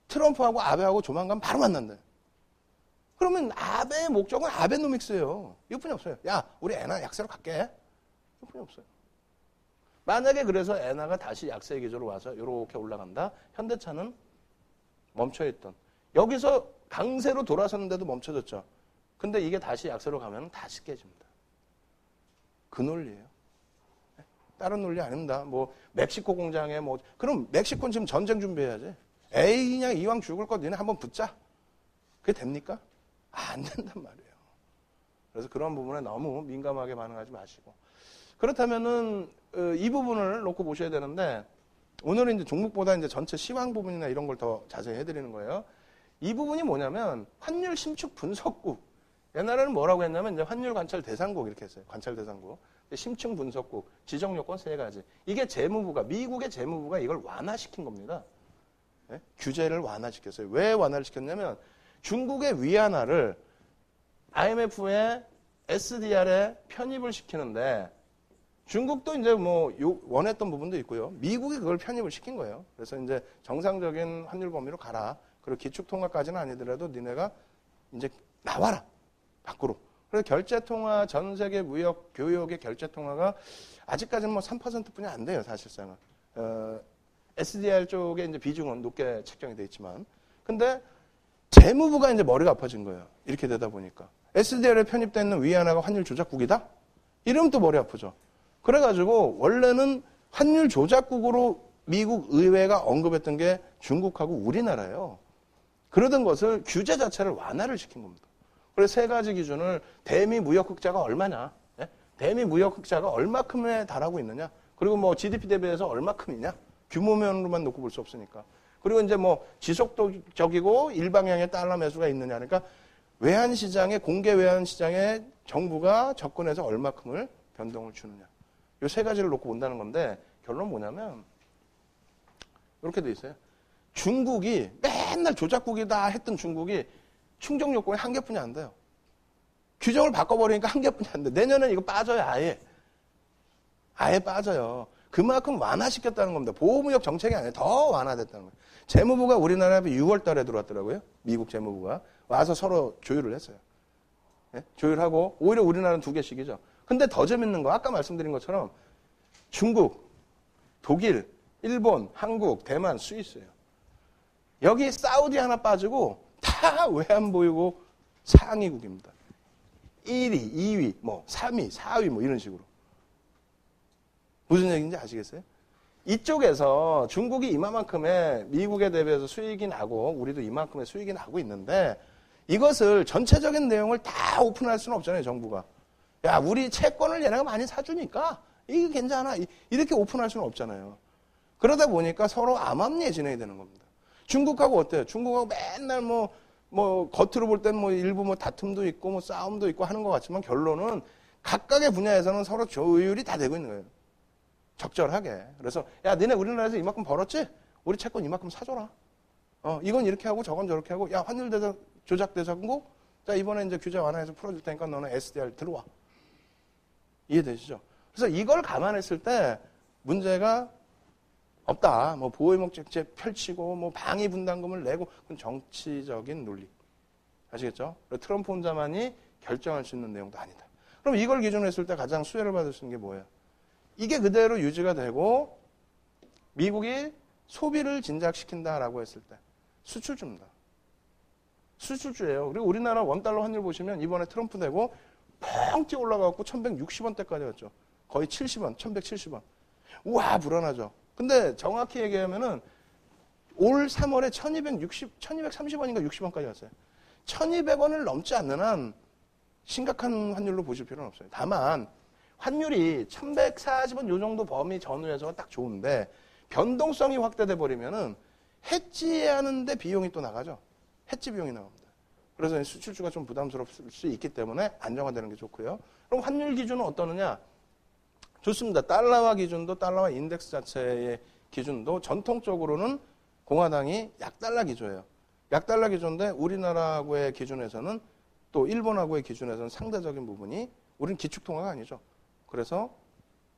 트럼프하고 아베하고 조만간 바로 만난대. 그러면 아베의 목적은 아베노믹스예요. 이것뿐이 없어요. 야, 우리 엔화 약세로 갈게. 이것뿐이 없어요. 만약에 그래서 엔화가 다시 약세 기조로 와서 이렇게 올라간다. 현대차는 멈춰있던. 여기서 강세로 돌아섰는데도 멈춰졌죠. 근데 이게 다시 약세로 가면 다시 깨집니다. 그 논리예요. 다른 논리 아닙니다. 뭐 멕시코 공장에 뭐 그럼 멕시코는 지금 전쟁 준비해야지. 에이 그냥 이왕 죽을 것 니네 한번 붙자. 그게 됩니까? 안 된단 말이에요. 그래서 그런 부분에 너무 민감하게 반응하지 마시고. 그렇다면은 이 부분을 놓고 보셔야 되는데 오늘은 이제 종목보다 이제 전체 시황 부분이나 이런 걸 더 자세히 해드리는 거예요. 이 부분이 뭐냐면 환율 심축 분석국. 옛날에는 뭐라고 했냐면 이제 환율 관찰 대상국 이렇게 했어요. 관찰 대상국. 심층 분석국, 지정 요건 3가지. 이게 재무부가 미국의 재무부가 이걸 완화시킨 겁니다. 네? 규제를 완화시켰어요. 왜 완화를 시켰냐면 중국의 위안화를 IMF의 SDR에 편입을 시키는데 중국도 이제 뭐 원했던 부분도 있고요. 미국이 그걸 편입을 시킨 거예요. 그래서 이제 정상적인 환율 범위로 가라. 그리고 기축통화까지는 아니더라도 니네가 이제 나와라. 밖으로. 그래서 결제통화, 전 세계 무역, 교역의 결제통화가 아직까지는 뭐 3%뿐이 안 돼요. 사실상은. SDR 쪽에 이제 비중은 높게 책정이 돼 있지만. 근데 재무부가 이제 머리가 아파진 거예요. 이렇게 되다 보니까. SDR에 편입되어 있는 위안화가 환율 조작국이다? 이러면 또 머리 아프죠. 그래가지고 원래는 환율 조작국으로 미국 의회가 언급했던 게 중국하고 우리나라예요. 그러던 것을 규제 자체를 완화를 시킨 겁니다. 그래서 3가지 기준을 대미 무역 흑자가 얼마냐, 예? 대미 무역 흑자가 얼마큼에 달하고 있느냐, 그리고 뭐 GDP 대비해서 얼마큼이냐, 규모면으로만 놓고 볼 수 없으니까. 그리고 이제 뭐 지속적이고 일방향의 달러 매수가 있느냐, 그러니까 외환 시장에 공개 외환 시장에 정부가 접근해서 얼마큼을 변동을 주느냐. 이 3가지를 놓고 본다는 건데 결론은 뭐냐면 이렇게 돼 있어요. 중국이 맨날 조작국이다 했던 중국이 충족 요건이 한 개뿐이 안 돼요. 규정을 바꿔버리니까 한 개뿐이 안 돼. 내년엔 이거 빠져요, 아예. 아예 빠져요. 그만큼 완화시켰다는 겁니다. 보호무역 정책이 아니라 더 완화됐다는 거예요. 재무부가 우리나라에 6월 달에 들어왔더라고요. 미국 재무부가. 와서 서로 조율을 했어요. 네? 조율하고 오히려 우리나라는 2개씩이죠. 근데 더 재밌는 거 아까 말씀드린 것처럼 중국, 독일, 일본, 한국, 대만, 스위스예요. 여기 사우디 하나 빠지고 다 외환보유고 상위국입니다. 1위, 2위, 뭐 3위, 4위 뭐 이런 식으로. 무슨 얘기인지 아시겠어요? 이쪽에서 중국이 이만큼의 미국에 대비해서 수익이 나고 우리도 이만큼의 수익이 나고 있는데 이것을 전체적인 내용을 다 오픈할 수는 없잖아요, 정부가. 야, 우리 채권을 얘네가 많이 사주니까 이게 괜찮아. 이렇게 오픈할 수는 없잖아요. 그러다 보니까 서로 암암리에 진행이 되는 겁니다. 중국하고 어때요? 중국하고 맨날 뭐 겉으로 볼 땐 뭐 일부 뭐 다툼도 있고 뭐 싸움도 있고 하는 것 같지만 결론은 각각의 분야에서는 서로 조율이 다 되고 있는 거예요. 적절하게. 그래서 야, 니네 우리나라에서 이만큼 벌었지? 우리 채권 이만큼 사줘라. 이건 이렇게 하고 저건 저렇게 하고 야, 환율 조작 대상국? 자, 이번에 이제 규제 완화해서 풀어줄 테니까 너는 SDR 들어와. 이해되시죠? 그래서 이걸 감안했을 때 문제가 없다. 뭐 보호의목적제 펼치고 뭐 방위 분담금을 내고 그건 정치적인 논리. 아시겠죠? 트럼프 혼자만이 결정할 수 있는 내용도 아니다. 그럼 이걸 기준으로 했을 때 가장 수혜를 받을 수 있는 게 뭐예요? 이게 그대로 유지가 되고 미국이 소비를 진작시킨다라고 했을 때 수출주입니다. 수출주예요. 그리고 우리나라 원달러 환율 보시면 이번에 트럼프 되고 펑 뛰어 올라가고 1160원대까지 왔죠. 거의 70원, 1170원. 우와, 불안하죠. 근데 정확히 얘기하면은 올 3월에 1230원인가 60원까지 왔어요. 1200원을 넘지 않는 한 심각한 환율로 보실 필요는 없어요. 다만 환율이 1140원 요 정도 범위 전후에서 딱 좋은데 변동성이 확대돼 버리면은 해지하는데 비용이 또 나가죠. 해지 비용이 나옵니다. 그래서 수출주가 좀 부담스러울 수 있기 때문에 안정화되는 게 좋고요. 그럼 환율 기준은 어떠느냐? 좋습니다. 달러화 기준도 달러화 인덱스 자체의 기준도 전통적으로는 공화당이 약달러 기조예요. 약달러 기조인데 우리나라하고의 기준에서는 또 일본하고의 기준에서는 상대적인 부분이 우리는 기축통화가 아니죠. 그래서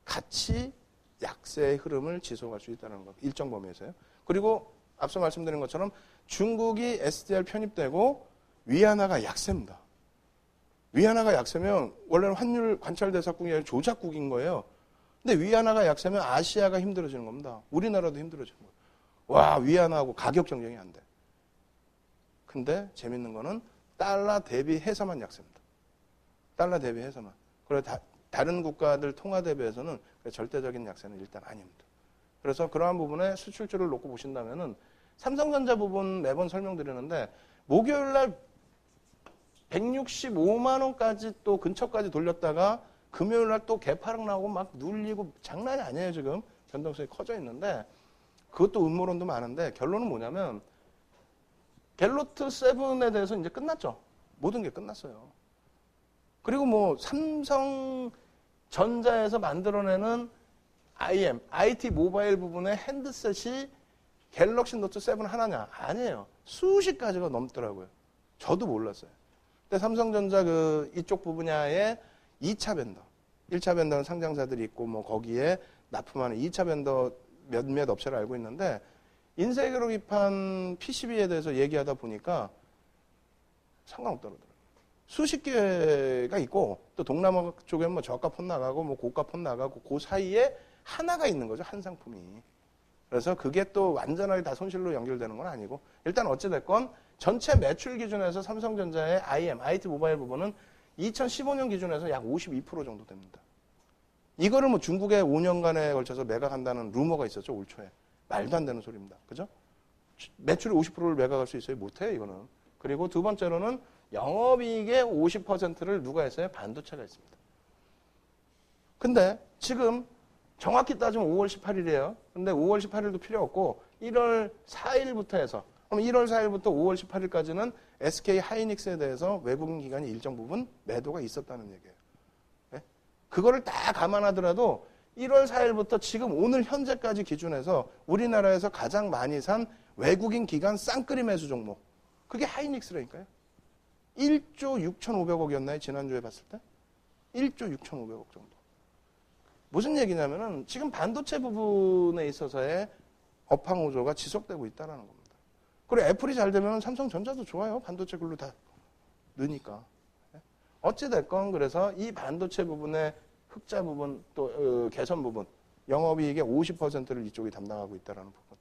같이 약세의 흐름을 지속할 수 있다는 것. 일정 범위에서요. 그리고 앞서 말씀드린 것처럼 중국이 SDR 편입되고 위안화가 약세입니다. 위안화가 약세면 원래는 환율 관찰 대상국이 아니라 조작국인 거예요. 근데 위안화가 약세면 아시아가 힘들어지는 겁니다. 우리나라도 힘들어지는 거예요. 와, 위안화하고 가격 경쟁이 안 돼. 근데 재밌는 거는 달러 대비해서만 약세입니다. 달러 대비해서만. 그래서 다른 국가들 통화 대비해서는 절대적인 약세는 일단 아닙니다. 그래서 그러한 부분에 수출주를 놓고 보신다면은 삼성전자 부분 매번 설명드리는데 목요일 날 165만 원까지 또 근처까지 돌렸다가 금요일 날 또 개파락 나오고 막 눌리고 장난이 아니에요, 지금. 변동성이 커져 있는데 그것도 음모론도 많은데 결론은 뭐냐면 갤로트 7에 대해서 이제 끝났죠. 모든 게 끝났어요. 그리고 뭐 삼성전자에서 만들어내는 IM, IT 모바일 부분의 핸드셋이 갤럭시 노트 7 하나냐? 아니에요. 수십 가지가 넘더라고요. 저도 몰랐어요. 근데 삼성전자 이쪽 분야에 2차 벤더, 1차 벤더는 상장사들이 있고 뭐 거기에 납품하는 2차 벤더 몇몇 업체를 알고 있는데 인쇄기로 기판 PCB에 대해서 얘기하다 보니까 상관없더라고요. 수십 개가 있고 또 동남아 쪽에 뭐 저가 폰 나가고 뭐 고가 폰 나가고 그 사이에 하나가 있는 거죠. 한 상품이. 그래서 그게 또 완전하게 다 손실로 연결되는 건 아니고 일단 어찌됐건 전체 매출 기준에서 삼성전자의 IM, IT 모바일 부분은 2015년 기준에서 약 52% 정도 됩니다. 이거를 뭐 중국에 5년간에 걸쳐서 매각한다는 루머가 있었죠, 올 초에. 말도 안 되는 소리입니다. 그죠? 매출의 50%를 매각할 수 있어요? 못해요, 이거는. 그리고 두 번째로는 영업이익의 50%를 누가 했어요? 반도체가 했습니다. 근데 지금 정확히 따지면 5월 18일이에요. 근데 5월 18일도 필요 없고 1월 4일부터 해서 그럼 1월 4일부터 5월 18일까지는 SK 하이닉스에 대해서 외국인 기관이 일정 부분 매도가 있었다는 얘기예요. 네? 그거를 다 감안하더라도 1월 4일부터 지금 오늘 현재까지 기준해서 우리나라에서 가장 많이 산 외국인 기관 쌍끌이 매수 종목. 그게 하이닉스라니까요. 1조 6,500억이었나요? 지난주에 봤을 때? 1조 6,500억 정도. 무슨 얘기냐면은 지금 반도체 부분에 있어서의 업황호조가 지속되고 있다는 겁니다. 그리고 애플이 잘 되면 삼성전자도 좋아요. 반도체 글로 다 느니까. 어찌됐건 그래서 이 반도체 부분의 흑자 부분 또 개선 부분 영업이익의 50%를 이쪽이 담당하고 있다는 부분.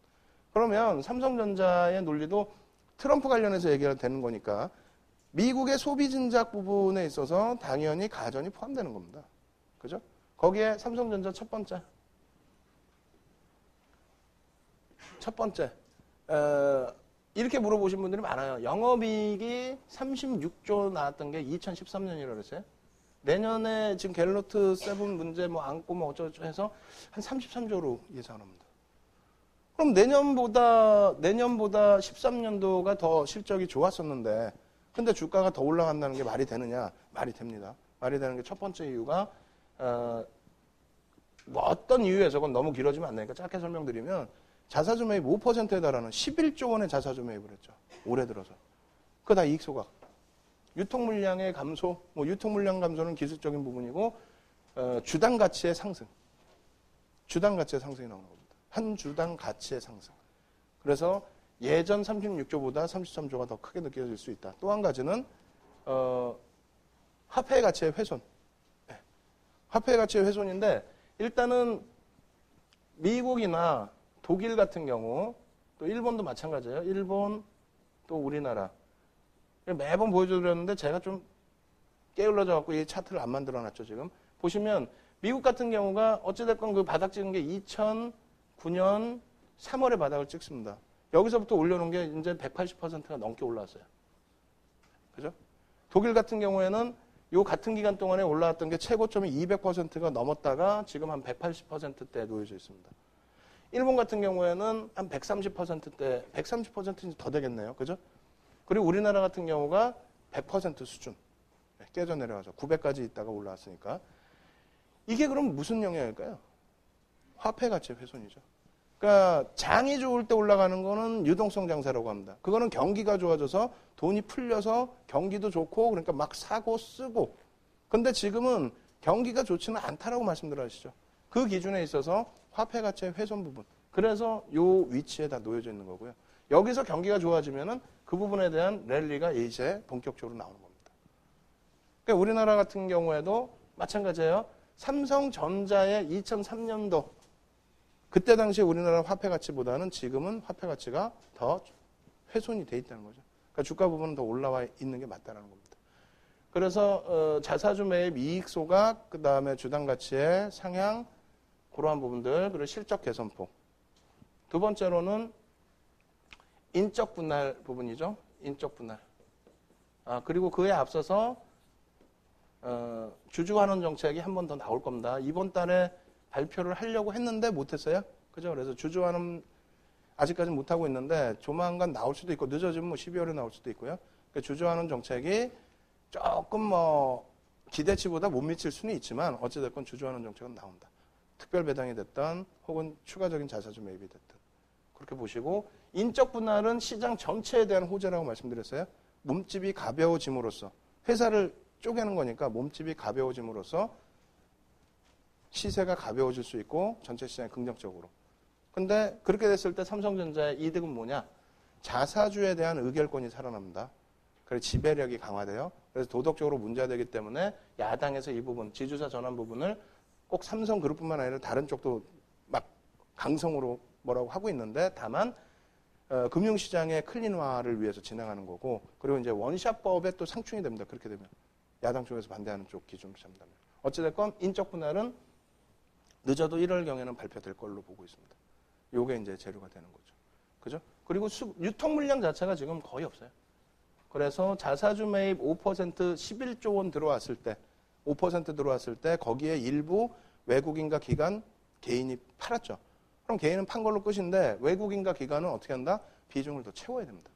그러면 삼성전자의 논리도 트럼프 관련해서 얘기가 되는 거니까 미국의 소비 진작 부분에 있어서 당연히 가전이 포함되는 겁니다. 그죠? 거기에 삼성전자 첫 번째. 이렇게 물어보신 분들이 많아요. 영업이익이 36조 나왔던 게 2013년이라고 그랬어요. 내년에 지금 갤로트 7 문제 뭐 안고 뭐 어쩌고 해서 한 33조로 예상합니다. 그럼 내년보다 13년도가 더 실적이 좋았었는데 근데 주가가 더 올라간다는 게 말이 되느냐? 말이 됩니다. 말이 되는 게 첫 번째 이유가 뭐 어떤 이유에서 그건 너무 길어지면 안 되니까 짧게 설명드리면 자사주 매입 5%에 달하는 11조 원의 자사주 매입을 했죠. 올해 들어서. 그거 다 이익 소각. 유통 물량의 감소, 뭐 유통 물량 감소는 기술적인 부분이고 주당 가치의 상승. 주당 가치의 상승이 나오는 겁니다. 한 주당 가치의 상승. 그래서 예전 36조보다 33조가 더 크게 느껴질 수 있다. 또 한 가지는 화폐 가치의 훼손. 네. 화폐 가치의 훼손인데 일단은 미국이나 독일 같은 경우 또 일본도 마찬가지예요. 일본 또 우리나라 매번 보여드렸는데 제가 좀 게을러져 갖고 이 차트를 안 만들어놨죠. 지금 보시면 미국 같은 경우가 어찌됐건 그 바닥 찍은 게 2009년 3월에 바닥을 찍습니다. 여기서부터 올려놓은 게 이제 180%가 넘게 올라왔어요. 그죠? 독일 같은 경우에는 요 같은 기간 동안에 올라왔던 게 최고점이 200%가 넘었다가 지금 한 180%대에 놓여져 있습니다. 일본 같은 경우에는 한 130%대, 130%인지 더 되겠네요. 그죠? 그리고 우리나라 같은 경우가 100% 수준. 깨져 내려가서 900까지 있다가 올라왔으니까. 이게 그럼 무슨 영향일까요? 화폐 가치 훼손이죠. 그러니까 장이 좋을 때 올라가는 거는 유동성 장세라고 합니다. 그거는 경기가 좋아져서 돈이 풀려서 경기도 좋고 그러니까 막 사고 쓰고. 근데 지금은 경기가 좋지는 않다라고 말씀드렸죠. 그 기준에 있어서 화폐 가치의 훼손 부분. 그래서 요 위치에 다 놓여져 있는 거고요. 여기서 경기가 좋아지면은 그 부분에 대한 랠리가 이제 본격적으로 나오는 겁니다. 그러니까 우리나라 같은 경우에도 마찬가지예요. 삼성전자의 2003년도 그때 당시에 우리나라 화폐 가치보다는 지금은 화폐 가치가 더 훼손이 돼 있다는 거죠. 그러니까 주가 부분은 더 올라와 있는 게 맞다는 겁니다. 그래서 자사주 매입 이익 소각, 그 다음에 주당 가치의 상향, 그러한 부분들, 그리고 실적 개선폭. 두 번째로는 인적 분할 부분이죠. 인적 분할. 그리고 그에 앞서서 주주환원 정책이 한 번 더 나올 겁니다. 이번 달에 발표를 하려고 했는데 못했어요. 그죠? 그래서 주주환원 아직까지는 못하고 있는데 조만간 나올 수도 있고 늦어지면 뭐 12월에 나올 수도 있고요. 그러니까 주주환원 정책이 조금 뭐 기대치보다 못 미칠 수는 있지만 어찌됐건 주주환원 정책은 나온다. 특별 배당이 됐든 혹은 추가적인 자사주 매입이 됐든 그렇게 보시고 인적 분할은 시장 전체에 대한 호재라고 말씀드렸어요. 몸집이 가벼워짐으로써 회사를 쪼개는 거니까 몸집이 가벼워짐으로써 시세가 가벼워질 수 있고 전체 시장이 긍정적으로. 근데 그렇게 됐을 때 삼성전자의 이득은 뭐냐? 자사주에 대한 의결권이 살아납니다. 그래서 지배력이 강화돼요. 그래서 도덕적으로 문제가 되기 때문에 야당에서 이 부분, 지주사 전환 부분을 꼭 삼성그룹뿐만 아니라 다른 쪽도 막 강성으로 뭐라고 하고 있는데 다만 금융시장의 클린화를 위해서 진행하는 거고 그리고 이제 원샷법에 또 상충이 됩니다. 그렇게 되면 야당 쪽에서 반대하는 쪽 기준으로 잡는다면 어찌됐건 인적 분할은 늦어도 1월경에는 발표될 걸로 보고 있습니다. 요게 이제 재료가 되는 거죠. 그죠? 그리고 유통 물량 자체가 지금 거의 없어요. 그래서 자사주 매입 5% 11조 원 들어왔을 때 5% 들어왔을 때 거기에 일부 외국인과 기관, 개인이 팔았죠. 그럼 개인은 판 걸로 끝인데 외국인과 기관은 어떻게 한다? 비중을 더 채워야 됩니다.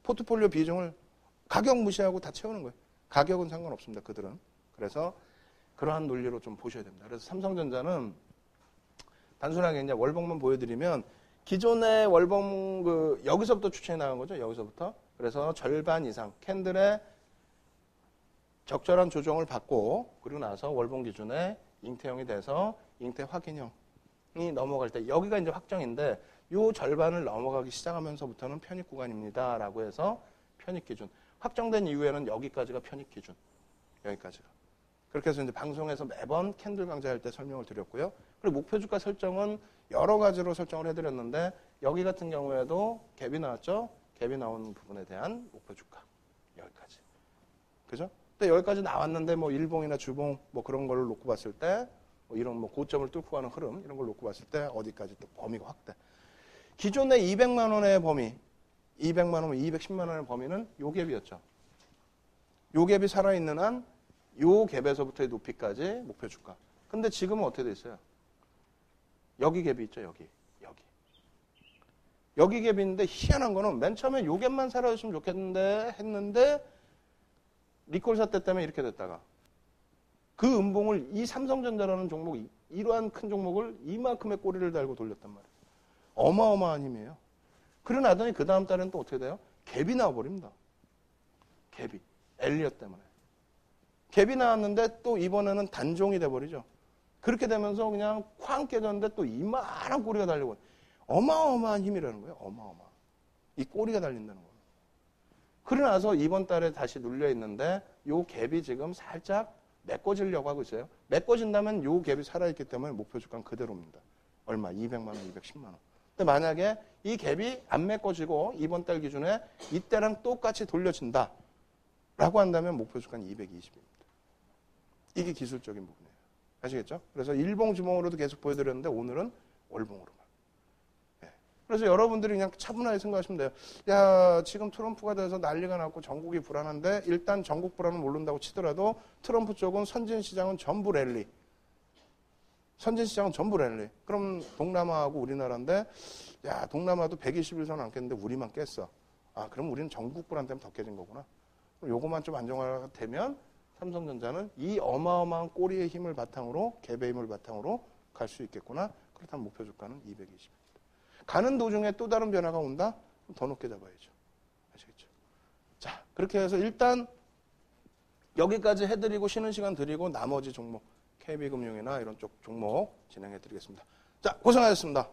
포트폴리오 비중을 가격 무시하고 다 채우는 거예요. 가격은 상관없습니다. 그들은. 그래서 그러한 논리로 좀 보셔야 됩니다. 그래서 삼성전자는 단순하게 이제 월봉만 보여드리면 기존의 월봉 여기서부터 추천이 나간 거죠. 여기서부터. 그래서 절반 이상 캔들의 적절한 조정을 받고 그리고 나서 월봉 기준에 잉태형이 돼서 잉태 확인형이 넘어갈 때 여기가 이제 확정인데 요 절반을 넘어가기 시작하면서부터는 편입 구간입니다라고 해서 편입 기준. 확정된 이후에는 여기까지가 편입 기준. 여기까지가. 그렇게 해서 이제 방송에서 매번 캔들 강좌할 때 설명을 드렸고요. 그리고 목표 주가 설정은 여러 가지로 설정을 해드렸는데 여기 같은 경우에도 갭이 나왔죠. 갭이 나온 부분에 대한 목표 주가 여기까지. 그죠? 근데 여기까지 나왔는데 뭐 일봉이나 주봉 뭐 그런 걸 놓고 봤을 때 뭐 이런 뭐 고점을 뚫고 가는 흐름 이런 걸 놓고 봤을 때 어디까지 또 범위가 확대. 기존의 200만 원의 범위, 200만 원, 210만 원의 범위는 요 갭이었죠. 요 갭이 살아있는 한 요 갭에서부터의 높이까지 목표 주가. 근데 지금은 어떻게 돼 있어요? 여기 갭이 있죠, 여기. 여기 갭이 있는데 희한한 거는 맨 처음에 요 갭만 살아있으면 좋겠는데 했는데 리콜 사태 때문에 이렇게 됐다가 그 음봉을 이 삼성전자라는 종목, 이러한 큰 종목을 이만큼의 꼬리를 달고 돌렸단 말이에요. 어마어마한 힘이에요. 그러고 나더니 그 다음 달에는 또 어떻게 돼요? 갭이 나와버립니다. 갭이. 엘리엇 때문에. 갭이 나왔는데 또 이번에는 단종이 돼버리죠. 그렇게 되면서 그냥 쾅 깨졌는데 또 이만한 꼬리가 달리고 어마어마한 힘이라는 거예요. 어마어마한. 이 꼬리가 달린다는 거예요. 그러고 나서 이번 달에 다시 눌려 있는데 요 갭이 지금 살짝 메꿔지려고 하고 있어요. 메꿔진다면 요 갭이 살아있기 때문에 목표 주가는 그대로입니다. 얼마? 200만 원, 210만 원. 근데 만약에 이 갭이 안 메꿔지고 이번 달 기준에 이때랑 똑같이 돌려진다 라고 한다면 목표 주가는 220입니다. 이게 기술적인 부분이에요. 아시겠죠? 그래서 일봉 주봉으로도 계속 보여드렸는데 오늘은 월봉으로만. 네. 그래서 여러분들이 그냥 차분하게 생각하시면 돼요. 야, 지금 트럼프가 돼서 난리가 났고 전국이 불안한데 일단 전국 불안은 모른다고 치더라도 트럼프 쪽은 선진시장은 전부 랠리. 선진시장은 전부 랠리. 그럼 동남아하고 우리나라인데 야, 동남아도 121선 안 깼는데 우리만 깼어. 아, 그럼 우리는 전국 불안 때문에 더 깨진 거구나. 그럼 요거만 좀 안정화가 되면 삼성전자는 이 어마어마한 꼬리의 힘을 바탕으로 갭의 힘을 바탕으로 갈 수 있겠구나. 그렇다면 목표 주가는 220입니다. 가는 도중에 또 다른 변화가 온다? 그럼 더 높게 잡아야죠. 아시겠죠? 자, 그렇게 해서 일단 여기까지 해드리고 쉬는 시간 드리고 나머지 종목 KB금융이나 이런 쪽 종목 진행해 드리겠습니다. 자, 고생하셨습니다.